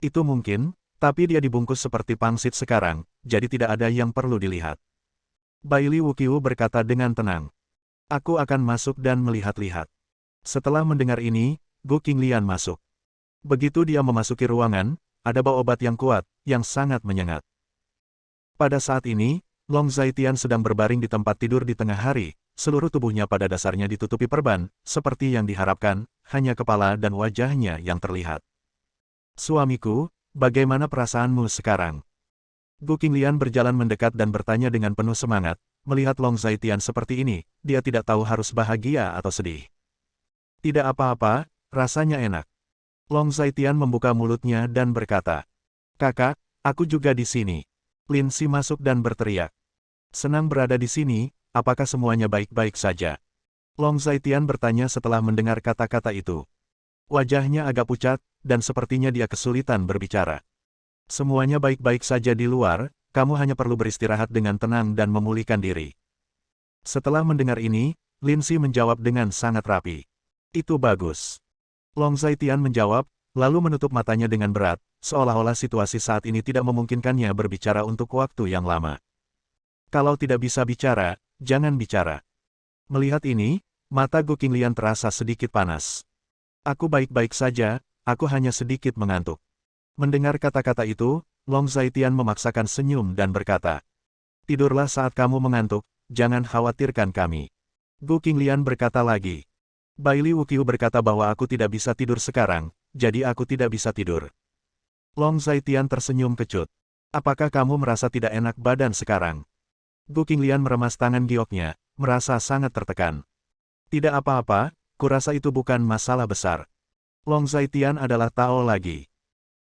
Itu mungkin, tapi dia dibungkus seperti pangsit sekarang, jadi tidak ada yang perlu dilihat. Baili Wuqiu berkata dengan tenang. Aku akan masuk dan melihat-lihat. Setelah mendengar ini, Gu Qinglian masuk. Begitu dia memasuki ruangan, ada bau obat yang kuat, yang sangat menyengat. Pada saat ini, Long Zaitian sedang berbaring di tempat tidur di tengah hari, seluruh tubuhnya pada dasarnya ditutupi perban, seperti yang diharapkan, hanya kepala dan wajahnya yang terlihat. Suamiku, bagaimana perasaanmu sekarang? Gu Qinglian berjalan mendekat dan bertanya dengan penuh semangat, melihat Long Zaitian seperti ini, dia tidak tahu harus bahagia atau sedih. Tidak apa-apa, rasanya enak. Long Zaitian membuka mulutnya dan berkata, Kakak, aku juga di sini. Lin Si masuk dan berteriak. Senang berada di sini, apakah semuanya baik-baik saja? Long Zaitian bertanya setelah mendengar kata-kata itu. Wajahnya agak pucat, dan sepertinya dia kesulitan berbicara. Semuanya baik-baik saja di luar, kamu hanya perlu beristirahat dengan tenang dan memulihkan diri. Setelah mendengar ini, Lin Si menjawab dengan sangat rapi. Itu bagus. Long Zaitian menjawab, lalu menutup matanya dengan berat, seolah-olah situasi saat ini tidak memungkinkannya berbicara untuk waktu yang lama. Kalau tidak bisa bicara, jangan bicara. Melihat ini, mata Gu Qinglian terasa sedikit panas. Aku baik-baik saja, aku hanya sedikit mengantuk. Mendengar kata-kata itu, Long Zaitian memaksakan senyum dan berkata, tidurlah saat kamu mengantuk, jangan khawatirkan kami. Gu Qinglian berkata lagi. Baili Wuqiu berkata bahwa aku tidak bisa tidur sekarang, jadi aku tidak bisa tidur. Long Zaitian tersenyum kecut. Apakah kamu merasa tidak enak badan sekarang? Gu Qinglian meremas tangan gioknya, merasa sangat tertekan. Tidak apa-apa, kurasa itu bukan masalah besar. Long Zaitian adalah Tao lagi.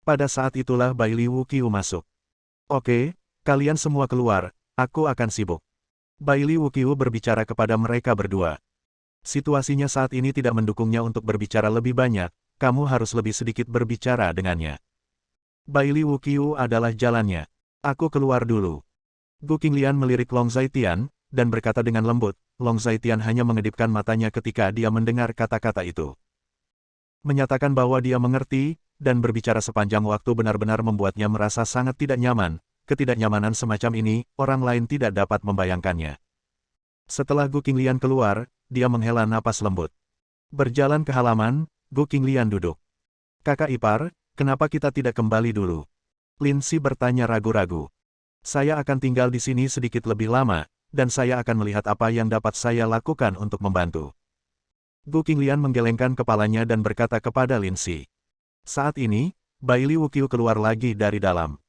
Pada saat itulah Baili Wuqiu masuk. Oke, kalian semua keluar, aku akan sibuk. Baili Wuqiu berbicara kepada mereka berdua. Situasinya saat ini tidak mendukungnya untuk berbicara lebih banyak, kamu harus lebih sedikit berbicara dengannya. Baili Wuqiu adalah jalannya. Aku keluar dulu. Gu Qinglian melirik Long Zaitian, dan berkata dengan lembut, Long Zaitian hanya mengedipkan matanya ketika dia mendengar kata-kata itu. Menyatakan bahwa dia mengerti, dan berbicara sepanjang waktu benar-benar membuatnya merasa sangat tidak nyaman. Ketidaknyamanan semacam ini, orang lain tidak dapat membayangkannya. Setelah Gu Qinglian keluar, dia menghela napas lembut. Berjalan ke halaman, Gu Qinglian duduk. Kakak ipar, kenapa kita tidak kembali dulu? Lin Si bertanya ragu-ragu. Saya akan tinggal di sini sedikit lebih lama, dan saya akan melihat apa yang dapat saya lakukan untuk membantu. Gu Qinglian menggelengkan kepalanya dan berkata kepada Lin Si. Saat ini, Baili Wuqiu keluar lagi dari dalam.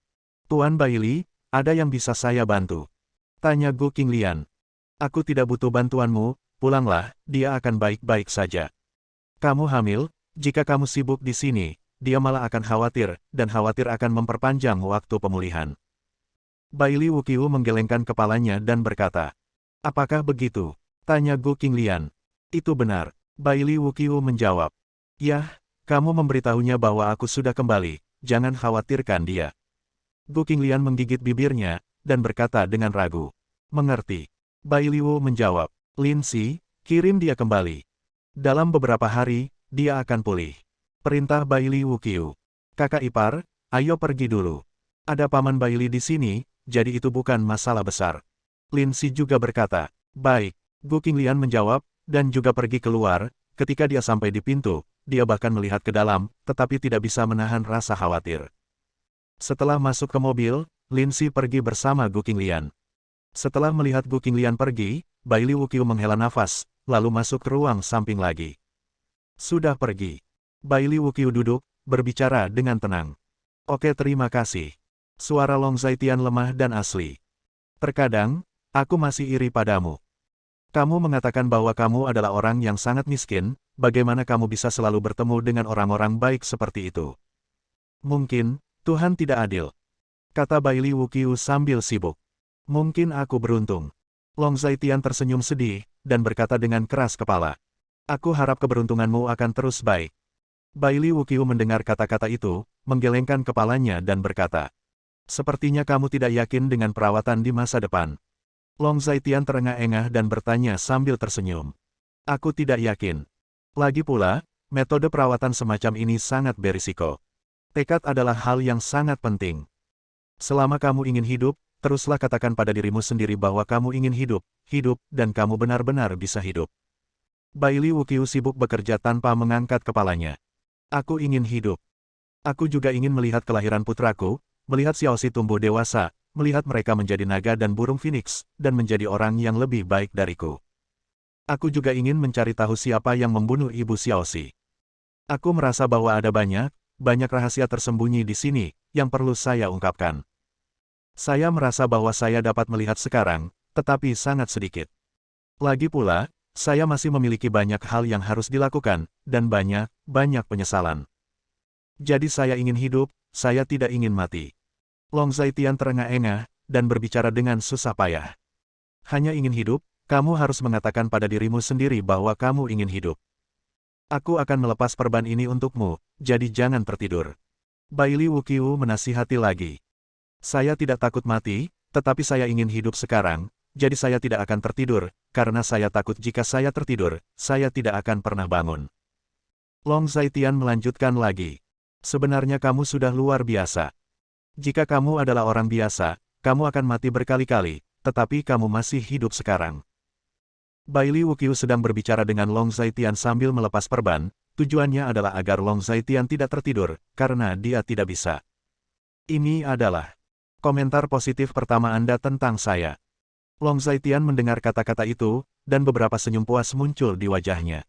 Tuan Baili, ada yang bisa saya bantu? Tanya Gu Qinglian. Aku tidak butuh bantuanmu, pulanglah, dia akan baik-baik saja. Kamu hamil, jika kamu sibuk di sini, dia malah akan khawatir, dan khawatir akan memperpanjang waktu pemulihan. Baili Wuqiu menggelengkan kepalanya dan berkata, "Apakah begitu?" Tanya Gu Qinglian. "Itu benar." Baili Wuqiu menjawab. "Yah, kamu memberitahunya bahwa aku sudah kembali, jangan khawatirkan dia." Gu Qinglian menggigit bibirnya, dan berkata dengan ragu. "Mengerti." Baili Wu menjawab, "Lin Si, kirim dia kembali. Dalam beberapa hari, dia akan pulih." Perintah Baili Wuqiu. "Kakak ipar, ayo pergi dulu. Ada paman Baili di sini, jadi itu bukan masalah besar." Lin Si juga berkata, "Baik." Gu Qinglian menjawab, dan juga pergi keluar. Ketika dia sampai di pintu, dia bahkan melihat ke dalam, tetapi tidak bisa menahan rasa khawatir. Setelah masuk ke mobil, Lin Si pergi bersama Gu Qinglian. Setelah melihat Gu Qinglian pergi, Baili Wuqiu menghela nafas, lalu masuk ke ruang samping lagi. "Sudah pergi." Baili Wuqiu duduk, berbicara dengan tenang. "Oke, terima kasih." Suara Long Zaitian lemah dan asli. "Terkadang, aku masih iri padamu. Kamu mengatakan bahwa kamu adalah orang yang sangat miskin, bagaimana kamu bisa selalu bertemu dengan orang-orang baik seperti itu? Mungkin, Tuhan tidak adil," kata Baili Wuqiu sambil sibuk. "Mungkin aku beruntung." Long Zaitian tersenyum sedih, dan berkata dengan keras kepala. "Aku harap keberuntunganmu akan terus baik." Baili Wuqiu mendengar kata-kata itu, menggelengkan kepalanya dan berkata, "Sepertinya kamu tidak yakin dengan perawatan di masa depan." Long Zaitian terengah-engah dan bertanya sambil tersenyum. "Aku tidak yakin. Lagi pula, metode perawatan semacam ini sangat berisiko. Tekad adalah hal yang sangat penting. Selama kamu ingin hidup, teruslah katakan pada dirimu sendiri bahwa kamu ingin hidup, dan kamu benar-benar bisa hidup." Baili Wuqiu sibuk bekerja tanpa mengangkat kepalanya. "Aku ingin hidup. Aku juga ingin melihat kelahiran putraku, melihat Xiaoxi tumbuh dewasa, melihat mereka menjadi naga dan burung phoenix, dan menjadi orang yang lebih baik dariku. Aku juga ingin mencari tahu siapa yang membunuh ibu Xiaoxi. Aku merasa bahwa ada banyak rahasia tersembunyi di sini, yang perlu saya ungkapkan. Saya merasa bahwa saya dapat melihat sekarang, tetapi sangat sedikit. Lagi pula, saya masih memiliki banyak hal yang harus dilakukan, dan banyak penyesalan. Jadi saya ingin hidup, saya tidak ingin mati." Long Zaitian terengah-engah, dan berbicara dengan susah payah. "Hanya ingin hidup, kamu harus mengatakan pada dirimu sendiri bahwa kamu ingin hidup. Aku akan melepas perban ini untukmu, jadi jangan tertidur." Baili Wuqiu menasihati lagi. "Saya tidak takut mati, tetapi saya ingin hidup sekarang, jadi saya tidak akan tertidur, karena saya takut jika saya tertidur, saya tidak akan pernah bangun." Long Zaitian melanjutkan lagi. "Sebenarnya kamu sudah luar biasa. Jika kamu adalah orang biasa, kamu akan mati berkali-kali, tetapi kamu masih hidup sekarang." Baili Wuqiu sedang berbicara dengan Long Zaitian sambil melepas perban, tujuannya adalah agar Long Zaitian tidak tertidur, karena dia tidak bisa. "Ini adalah komentar positif pertama Anda tentang saya." Long Zaitian mendengar kata-kata itu, dan beberapa senyum puas muncul di wajahnya.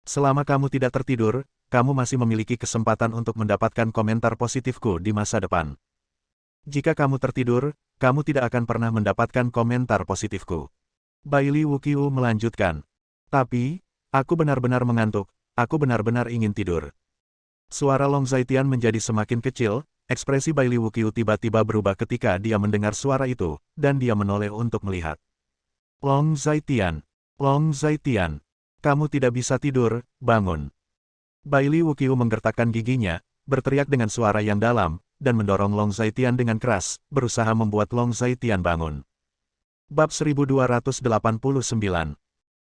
"Selama kamu tidak tertidur, kamu masih memiliki kesempatan untuk mendapatkan komentar positifku di masa depan. Jika kamu tertidur, kamu tidak akan pernah mendapatkan komentar positifku." Baili Wuqiu melanjutkan. "Tapi, aku benar-benar mengantuk, aku benar-benar ingin tidur." Suara Long Zaitian menjadi semakin kecil, ekspresi Baili Wuqiu tiba-tiba berubah ketika dia mendengar suara itu, dan dia menoleh untuk melihat. Long Zaitian, kamu tidak bisa tidur, bangun." Baili Wuqiu menggertakkan giginya, berteriak dengan suara yang dalam, dan mendorong Long Zaitian dengan keras, berusaha membuat Long Zaitian bangun. Bab 1289.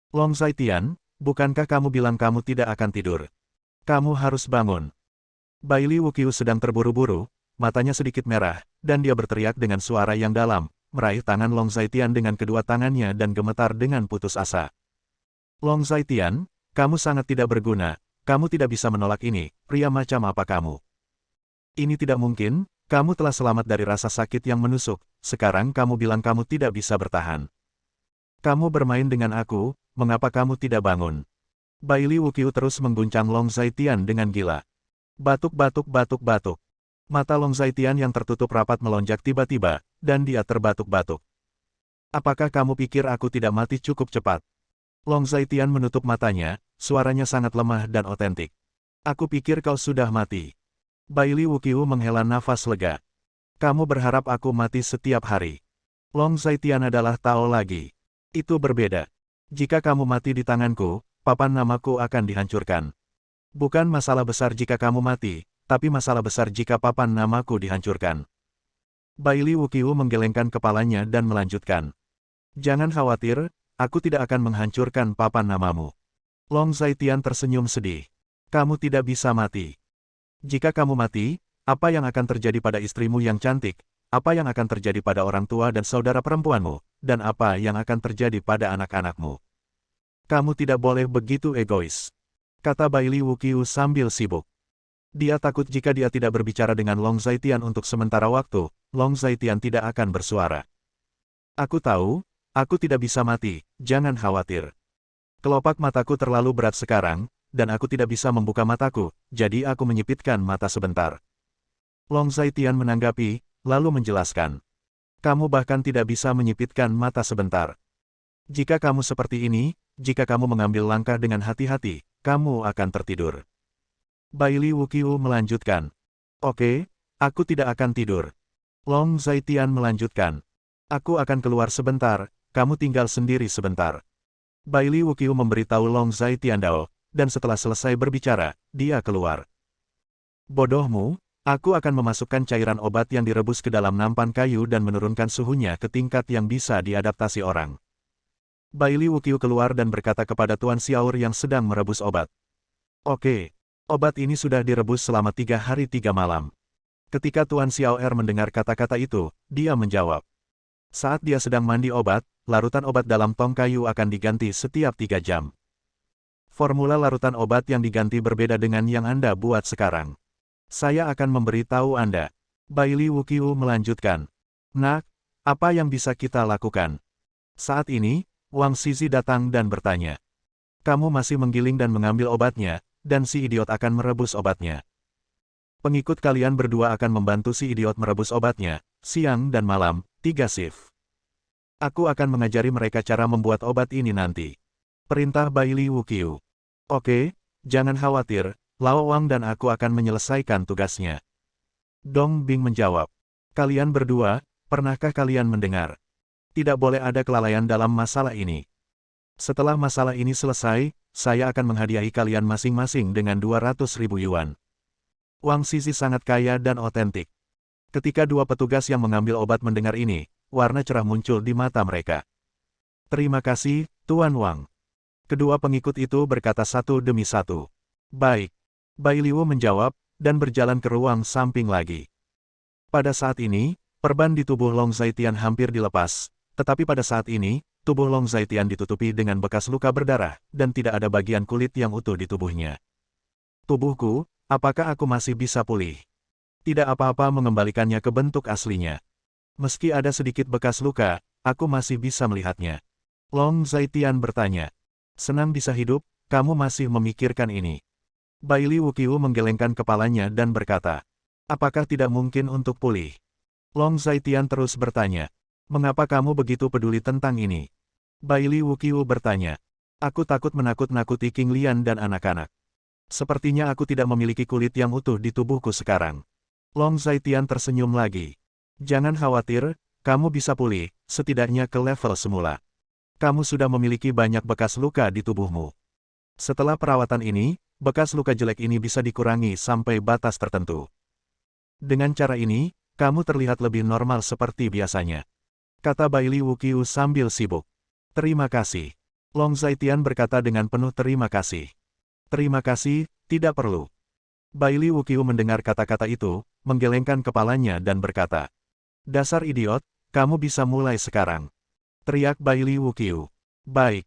"Long Zaitian, bukankah kamu bilang kamu tidak akan tidur? Kamu harus bangun." Baili Wuqiu sedang terburu-buru, matanya sedikit merah, dan dia berteriak dengan suara yang dalam, meraih tangan Long Zaitian dengan kedua tangannya dan gemetar dengan putus asa. "Long Zaitian, kamu sangat tidak berguna, kamu tidak bisa menolak ini, pria macam apa kamu? Ini tidak mungkin, kamu telah selamat dari rasa sakit yang menusuk, sekarang kamu bilang kamu tidak bisa bertahan. Kamu bermain dengan aku, mengapa kamu tidak bangun?" Baili Wuqiu terus mengguncang Long Zaitian dengan gila. Batuk. Mata Long Zaitian yang tertutup rapat melonjak tiba-tiba, dan dia terbatuk-batuk. "Apakah kamu pikir aku tidak mati cukup cepat?" Long Zaitian menutup matanya, suaranya sangat lemah dan otentik. "Aku pikir kau sudah mati." Baili Wuqiu menghela nafas lega. Kamu berharap aku mati setiap hari. Long Zaitian adalah Tao lagi. Itu berbeda. Jika kamu mati di tanganku, papan namaku akan dihancurkan. Bukan masalah besar jika kamu mati, tapi masalah besar jika papan namaku dihancurkan. Bailey Wuqiu menggelengkan kepalanya dan melanjutkan. Jangan khawatir, aku tidak akan menghancurkan papan namamu. Long Zaitian tersenyum sedih. Kamu tidak bisa mati. Jika kamu mati, apa yang akan terjadi pada istrimu yang cantik, apa yang akan terjadi pada orang tua dan saudara perempuanmu, dan apa yang akan terjadi pada anak-anakmu. Kamu tidak boleh begitu egois, kata Bailey Wuqiu sambil sibuk. Dia takut jika dia tidak berbicara dengan Long Zaitian untuk sementara waktu, Long Zaitian tidak akan bersuara. Aku tahu, aku tidak bisa mati, jangan khawatir. Kelopak mataku terlalu berat sekarang, dan aku tidak bisa membuka mataku, jadi aku menyipitkan mata sebentar. Long Zaitian menanggapi, lalu menjelaskan. Kamu bahkan tidak bisa menyipitkan mata sebentar. Jika kamu seperti ini, jika kamu mengambil langkah dengan hati-hati, kamu akan tertidur. Bailey Wuqiu melanjutkan. Oke, aku tidak akan tidur. Long Zaitian melanjutkan. Aku akan keluar sebentar, kamu tinggal sendiri sebentar. Bailey Wuqiu memberitahu Long Zaitian Dao, dan setelah selesai berbicara, dia keluar. Bodohmu, aku akan memasukkan cairan obat yang direbus ke dalam nampan kayu dan menurunkan suhunya ke tingkat yang bisa diadaptasi orang. Bailey Wuqiu keluar dan berkata kepada Tuan Xiaor yang sedang merebus obat. Oke, obat ini sudah direbus selama 3 hari 3 malam. Ketika Tuan Xiaor mendengar kata-kata itu, dia menjawab. Saat dia sedang mandi obat, larutan obat dalam tong kayu akan diganti setiap 3 jam. Formula larutan obat yang diganti berbeda dengan yang Anda buat sekarang. Saya akan memberitahu Anda. Bailey Wuqiu melanjutkan. Nak, apa yang bisa kita lakukan? Saat ini, Wang Zizi datang dan bertanya. Kamu masih menggiling dan mengambil obatnya, dan si idiot akan merebus obatnya. Pengikut kalian berdua akan membantu si idiot merebus obatnya, siang dan malam, 3 shift. Aku akan mengajari mereka cara membuat obat ini nanti. Perintah Bailey Wuqiu. Oke, jangan khawatir, Lao Wang dan aku akan menyelesaikan tugasnya. Dong Bing menjawab. Kalian berdua, pernahkah kalian mendengar? Tidak boleh ada kelalaian dalam masalah ini. Setelah masalah ini selesai, saya akan menghadiahi kalian masing-masing dengan 200.000 yuan. Wang Zizi sangat kaya dan otentik. Ketika dua petugas yang mengambil obat mendengar ini, warna cerah muncul di mata mereka. Terima kasih, Tuan Wang. Kedua pengikut itu berkata satu demi satu. Baik. Bailey Wu menjawab, dan berjalan ke ruang samping lagi. Pada saat ini, perban di tubuh Long Zaitian hampir dilepas, tetapi pada saat ini, tubuh Long Zaitian ditutupi dengan bekas luka berdarah, dan tidak ada bagian kulit yang utuh di tubuhnya. Tubuhku, apakah aku masih bisa pulih? Tidak apa-apa mengembalikannya ke bentuk aslinya. Meski ada sedikit bekas luka, aku masih bisa melihatnya. Long Zaitian bertanya. Senang bisa hidup, kamu masih memikirkan ini. Bailey Wuqiu menggelengkan kepalanya dan berkata. Apakah tidak mungkin untuk pulih? Long Zaitian terus bertanya. Mengapa kamu begitu peduli tentang ini? Bailey Wuqiu bertanya. Aku takut menakut-nakuti King Lian dan anak-anak. Sepertinya aku tidak memiliki kulit yang utuh di tubuhku sekarang. Long Zaitian tersenyum lagi. Jangan khawatir, kamu bisa pulih, setidaknya ke level semula. Kamu sudah memiliki banyak bekas luka di tubuhmu. Setelah perawatan ini, bekas luka jelek ini bisa dikurangi sampai batas tertentu. Dengan cara ini, kamu terlihat lebih normal seperti biasanya. Kata Bailey Wuqiu sambil sibuk. Terima kasih. Long Zaitian berkata dengan penuh terima kasih. Terima kasih, tidak perlu. Bailey Wuqiu mendengar kata-kata itu, menggelengkan kepalanya dan berkata. Dasar idiot, kamu bisa mulai sekarang. Teriak Bailey Wuqiu. Baik.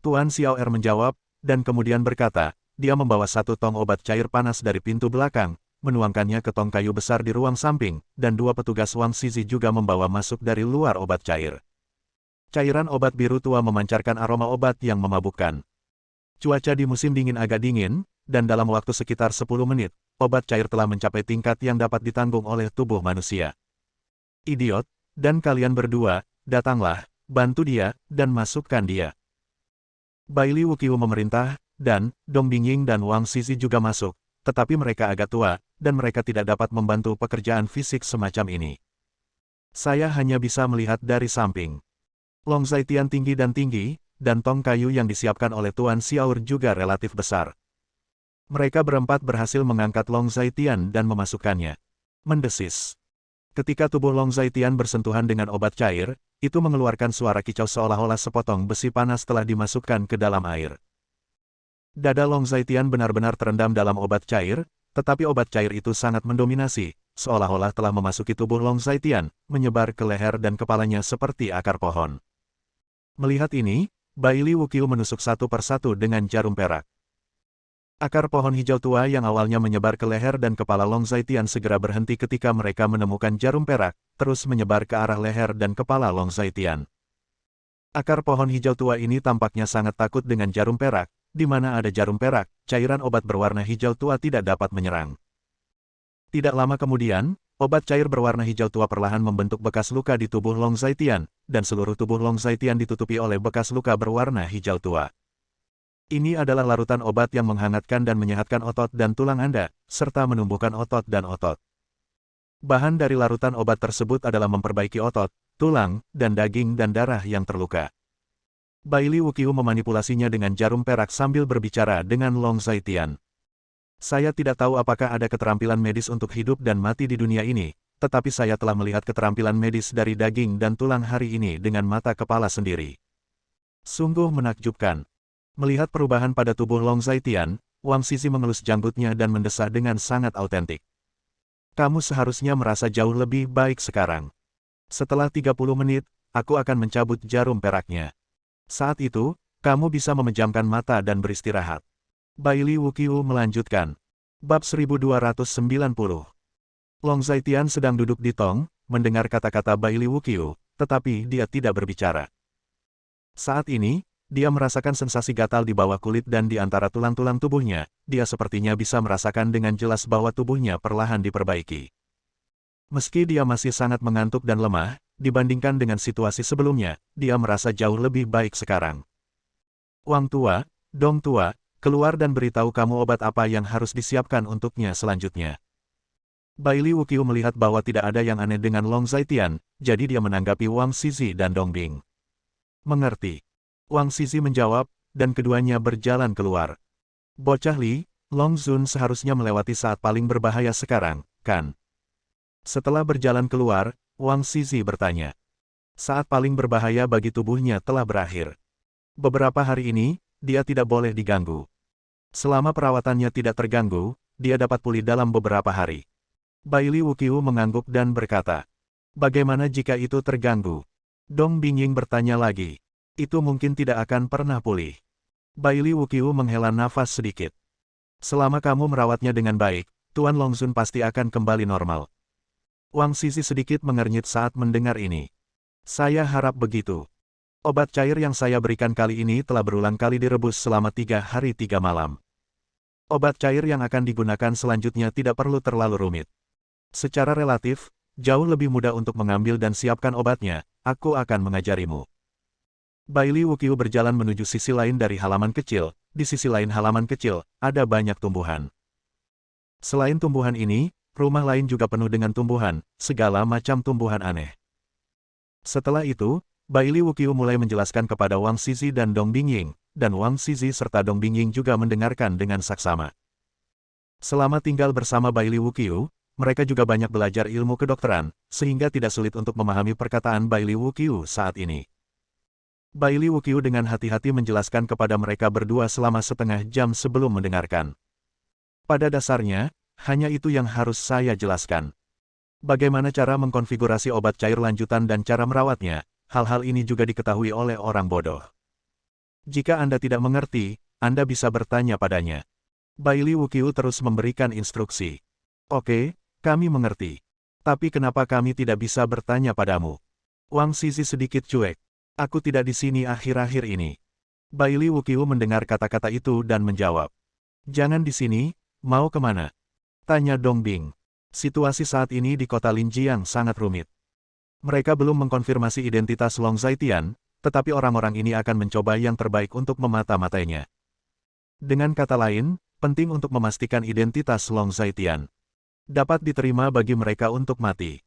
Tuan Xiaoer menjawab, dan kemudian berkata, dia membawa satu tong obat cair panas dari pintu belakang, menuangkannya ke tong kayu besar di ruang samping, dan dua petugas Wang Zizi juga membawa masuk dari luar obat cair. Cairan obat biru tua memancarkan aroma obat yang memabukkan. Cuaca di musim dingin agak dingin, dan dalam waktu sekitar 10 menit, obat cair telah mencapai tingkat yang dapat ditanggung oleh tubuh manusia. Idiot, dan kalian berdua, datanglah, bantu dia, dan masukkan dia. Bailey Wuqiu memerintah, dan Dong Bingying dan Wang Zizi juga masuk, tetapi mereka agak tua, dan mereka tidak dapat membantu pekerjaan fisik semacam ini. Saya hanya bisa melihat dari samping. Long Zaitian tinggi, dan tong kayu yang disiapkan oleh Tuan Xiaur juga relatif besar. Mereka berempat berhasil mengangkat Long Zaitian dan memasukkannya. Mendesis. Ketika tubuh Long Zaitian bersentuhan dengan obat cair, itu mengeluarkan suara kicau seolah-olah sepotong besi panas telah dimasukkan ke dalam air. Dada Long Zaitian benar-benar terendam dalam obat cair, tetapi obat cair itu sangat mendominasi, seolah-olah telah memasuki tubuh Long Zaitian, menyebar ke leher dan kepalanya seperti akar pohon. Melihat ini, Bai Li Wuqiu menusuk satu persatu dengan jarum perak. Akar pohon hijau tua yang awalnya menyebar ke leher dan kepala Long Zaitian segera berhenti ketika mereka menemukan jarum perak, terus menyebar ke arah leher dan kepala Long Zaitian. Akar pohon hijau tua ini tampaknya sangat takut dengan jarum perak, di mana ada jarum perak, cairan obat berwarna hijau tua tidak dapat menyerang. Tidak lama kemudian, obat cair berwarna hijau tua perlahan membentuk bekas luka di tubuh Long Zaitian, dan seluruh tubuh Long Zaitian ditutupi oleh bekas luka berwarna hijau tua. Ini adalah larutan obat yang menghangatkan dan menyehatkan otot dan tulang Anda, serta menumbuhkan otot dan otot. Bahan dari larutan obat tersebut adalah memperbaiki otot, tulang, dan daging dan darah yang terluka. Bai Li Wuqiu memanipulasinya dengan jarum perak sambil berbicara dengan Long Zaitian. Saya tidak tahu apakah ada keterampilan medis untuk hidup dan mati di dunia ini, tetapi saya telah melihat keterampilan medis dari daging dan tulang hari ini dengan mata kepala sendiri. Sungguh menakjubkan. Melihat perubahan pada tubuh Long Zaitian, Wang Zizi mengelus janggutnya dan mendesah dengan sangat autentik. Kamu seharusnya merasa jauh lebih baik sekarang. Setelah 30 menit, aku akan mencabut jarum peraknya. Saat itu, kamu bisa memejamkan mata dan beristirahat. Bai Li Wuqiu melanjutkan. Bab 1290. Long Zaitian sedang duduk di tong, mendengar kata-kata Bai Li Wuqiu, tetapi dia tidak berbicara. Saat ini, dia merasakan sensasi gatal di bawah kulit dan di antara tulang-tulang tubuhnya, dia sepertinya bisa merasakan dengan jelas bahwa tubuhnya perlahan diperbaiki. Meski dia masih sangat mengantuk dan lemah, dibandingkan dengan situasi sebelumnya, dia merasa jauh lebih baik sekarang. Wang tua, Dong tua, keluar dan beritahu kamu obat apa yang harus disiapkan untuknya selanjutnya. Bai Li Wuqiu melihat bahwa tidak ada yang aneh dengan Long Zaitian, jadi dia menanggapi Wang Zizi dan Dong Bing. Mengerti. Wang Zizi menjawab, dan keduanya berjalan keluar. Bocah Li, Long Zun seharusnya melewati saat paling berbahaya sekarang, kan? Setelah berjalan keluar, Wang Zizi bertanya. Saat paling berbahaya bagi tubuhnya telah berakhir. Beberapa hari ini, dia tidak boleh diganggu. Selama perawatannya tidak terganggu, dia dapat pulih dalam beberapa hari. Bai Li Wuqiu mengangguk dan berkata, bagaimana jika itu terganggu? Dong Bingying bertanya lagi. Itu mungkin tidak akan pernah pulih. Bai Li Wuqiu menghela nafas sedikit. Selama kamu merawatnya dengan baik, Tuan Long Zun pasti akan kembali normal. Wang Zizi sedikit mengernyit saat mendengar ini. Saya harap begitu. Obat cair yang saya berikan kali ini telah berulang kali direbus selama 3 hari 3 malam. Obat cair yang akan digunakan selanjutnya tidak perlu terlalu rumit. Secara relatif, jauh lebih mudah untuk mengambil dan siapkan obatnya, aku akan mengajarimu. Bai Li Wuqiu berjalan menuju sisi lain dari halaman kecil, di sisi lain halaman kecil, ada banyak tumbuhan. Selain tumbuhan ini, rumah lain juga penuh dengan tumbuhan, segala macam tumbuhan aneh. Setelah itu, Bai Li Wuqiu mulai menjelaskan kepada Wang Zizi dan Dong Bingying, dan Wang Zizi serta Dong Bingying juga mendengarkan dengan saksama. Selama tinggal bersama Bai Li Wuqiu, mereka juga banyak belajar ilmu kedokteran, sehingga tidak sulit untuk memahami perkataan Bai Li Wuqiu saat ini. Bai Li Wuqiu dengan hati-hati menjelaskan kepada mereka berdua selama setengah jam sebelum mendengarkan. Pada dasarnya, hanya itu yang harus saya jelaskan. Bagaimana cara mengkonfigurasi obat cair lanjutan dan cara merawatnya, hal-hal ini juga diketahui oleh orang bodoh. Jika Anda tidak mengerti, Anda bisa bertanya padanya. Bai Li Wuqiu terus memberikan instruksi. Oke, kami mengerti. Tapi kenapa kami tidak bisa bertanya padamu? Wang Zizi sedikit cuek. Aku tidak di sini akhir-akhir ini. Bai Li Wuqiu mendengar kata-kata itu dan menjawab. Jangan di sini, mau kemana? Tanya Dong Bing. Situasi saat ini di kota Linjiang sangat rumit. Mereka belum mengkonfirmasi identitas Long Zaitian, tetapi orang-orang ini akan mencoba yang terbaik untuk memata-matainya. Dengan kata lain, penting untuk memastikan identitas Long Zaitian dapat diterima bagi mereka untuk mati.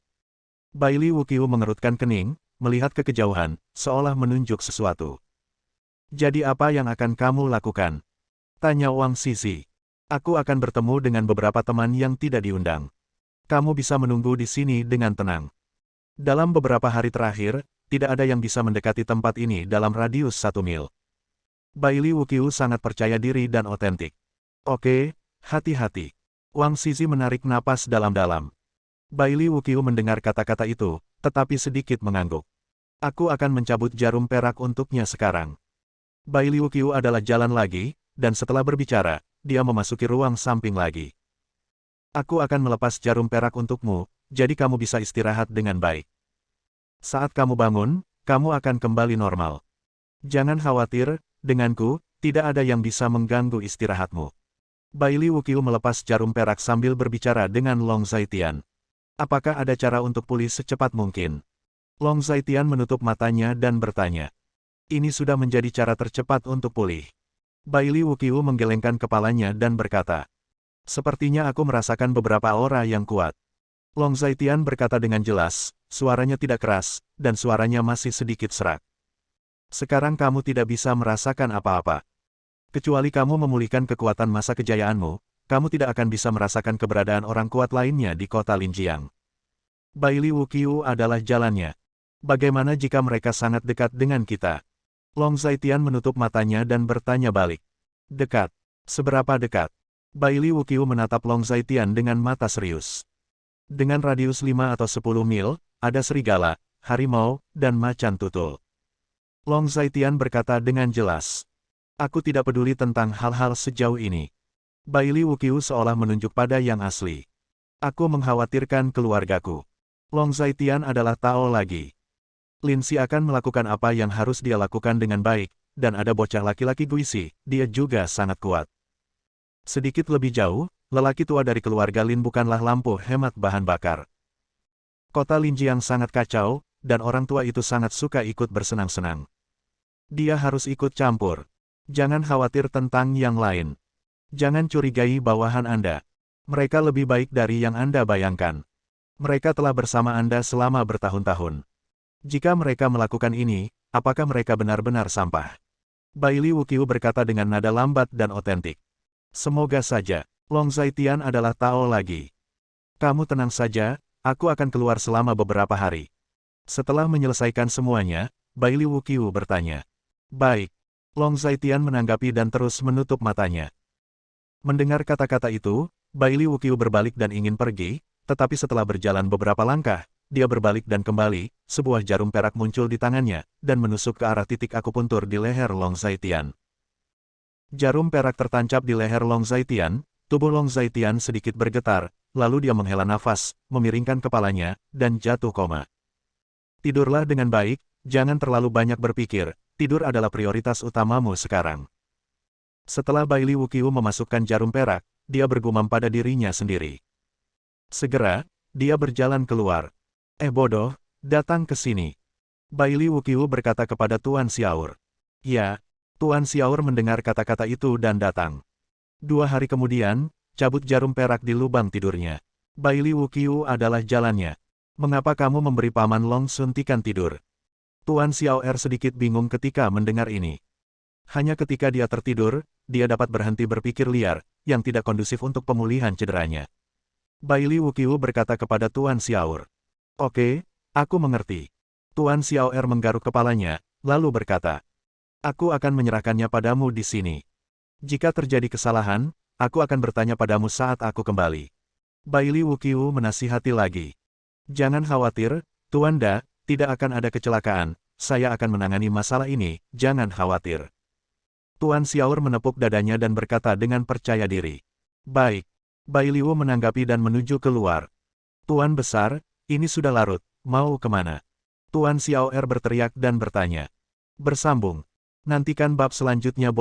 Bailey Wuqiu mengerutkan kening, melihat ke kejauhan, seolah menunjuk sesuatu. Jadi apa yang akan kamu lakukan? Tanya Wang Zizi. Aku akan bertemu dengan beberapa teman yang tidak diundang. Kamu bisa menunggu di sini dengan tenang. Dalam beberapa hari terakhir, tidak ada yang bisa mendekati tempat ini dalam radius 1 mil. Bailey Wuqiu sangat percaya diri dan otentik. Oke, hati-hati. Wang Zizi menarik napas dalam-dalam. Bailey Wuqiu mendengar kata-kata itu, tetapi sedikit mengangguk. Aku akan mencabut jarum perak untuknya sekarang. Bailey Wuqiu adalah jalan lagi, dan setelah berbicara, dia memasuki ruang samping lagi. Aku akan melepas jarum perak untukmu, jadi kamu bisa istirahat dengan baik. Saat kamu bangun, kamu akan kembali normal. Jangan khawatir, denganku, tidak ada yang bisa mengganggu istirahatmu. Bailey Wuqiu melepas jarum perak sambil berbicara dengan Long Zaitian. Apakah ada cara untuk pulih secepat mungkin? Long Zaitian menutup matanya dan bertanya. Ini sudah menjadi cara tercepat untuk pulih. Bailey Wuqiu menggelengkan kepalanya dan berkata. Sepertinya aku merasakan beberapa aura yang kuat. Long Zaitian berkata dengan jelas, suaranya tidak keras, dan suaranya masih sedikit serak. Sekarang kamu tidak bisa merasakan apa-apa. Kecuali kamu memulihkan kekuatan masa kejayaanmu, kamu tidak akan bisa merasakan keberadaan orang kuat lainnya di kota Linjiang. Bailey Wuqiu adalah jalannya. Bagaimana jika mereka sangat dekat dengan kita? Long Zaitian menutup matanya dan bertanya balik. Dekat. Seberapa dekat? Bailey Wuqiu menatap Long Zaitian dengan mata serius. Dengan radius 5 atau 10 mil, ada serigala, harimau, dan macan tutul. Long Zaitian berkata dengan jelas. Aku tidak peduli tentang hal-hal sejauh ini. Bailey Wuqiu seolah menunjuk pada yang asli. Aku mengkhawatirkan keluargaku. Long Zaitian adalah Tao lagi. Lin Si akan melakukan apa yang harus dia lakukan dengan baik, dan ada bocah laki-laki Guisi, dia juga sangat kuat. Sedikit lebih jauh, lelaki tua dari keluarga Lin bukanlah lampu hemat bahan bakar. Kota Linjiang sangat kacau, dan orang tua itu sangat suka ikut bersenang-senang. Dia harus ikut campur. Jangan khawatir tentang yang lain. Jangan curigai bawahan Anda. Mereka lebih baik dari yang Anda bayangkan. Mereka telah bersama Anda selama bertahun-tahun. Jika mereka melakukan ini, apakah mereka benar-benar sampah? Bailey Wuqiu berkata dengan nada lambat dan otentik. Semoga saja, Long Zaitian adalah Tao lagi. Kamu tenang saja, aku akan keluar selama beberapa hari. Setelah menyelesaikan semuanya, Bailey Wuqiu bertanya. Baik. Long Zaitian menanggapi dan terus menutup matanya. Mendengar kata-kata itu, Bailey Wuqiu berbalik dan ingin pergi, tetapi setelah berjalan beberapa langkah, dia berbalik dan kembali, sebuah jarum perak muncul di tangannya, dan menusuk ke arah titik akupuntur di leher Long Zaitian. Jarum perak tertancap di leher Long Zaitian, tubuh Long Zaitian sedikit bergetar, lalu dia menghela nafas, memiringkan kepalanya, dan jatuh koma. Tidurlah dengan baik, jangan terlalu banyak berpikir, tidur adalah prioritas utamamu sekarang. Setelah Bailey Wuqiu memasukkan jarum perak, dia bergumam pada dirinya sendiri. Segera, dia berjalan keluar. Bodoh, datang ke sini. Bailey Wuqiu berkata kepada Tuan Xiaor. Ya, Tuan Xiaor mendengar kata-kata itu dan datang. 2 hari kemudian, cabut jarum perak di lubang tidurnya. Bailey Wuqiu adalah jalannya. Mengapa kamu memberi Paman Long suntikan tidur? Tuan Xiaor sedikit bingung ketika mendengar ini. Hanya ketika dia tertidur, dia dapat berhenti berpikir liar, yang tidak kondusif untuk pemulihan cederanya. Bailey Wuqiu berkata kepada Tuan Xiaor. Oke, aku mengerti. Tuan Xiaor menggaruk kepalanya, lalu berkata. Aku akan menyerahkannya padamu di sini. Jika terjadi kesalahan, aku akan bertanya padamu saat aku kembali. Bailey Wuqiu menasihati lagi. Jangan khawatir, Tuan Da, tidak akan ada kecelakaan, saya akan menangani masalah ini, jangan khawatir. Tuan Xiaor menepuk dadanya dan berkata dengan percaya diri. Baik. Bailey Wu menanggapi dan menuju keluar. Tuan besar, ini sudah larut, mau kemana? Tuan Xiaor berteriak dan bertanya. Bersambung. Nantikan bab selanjutnya bos.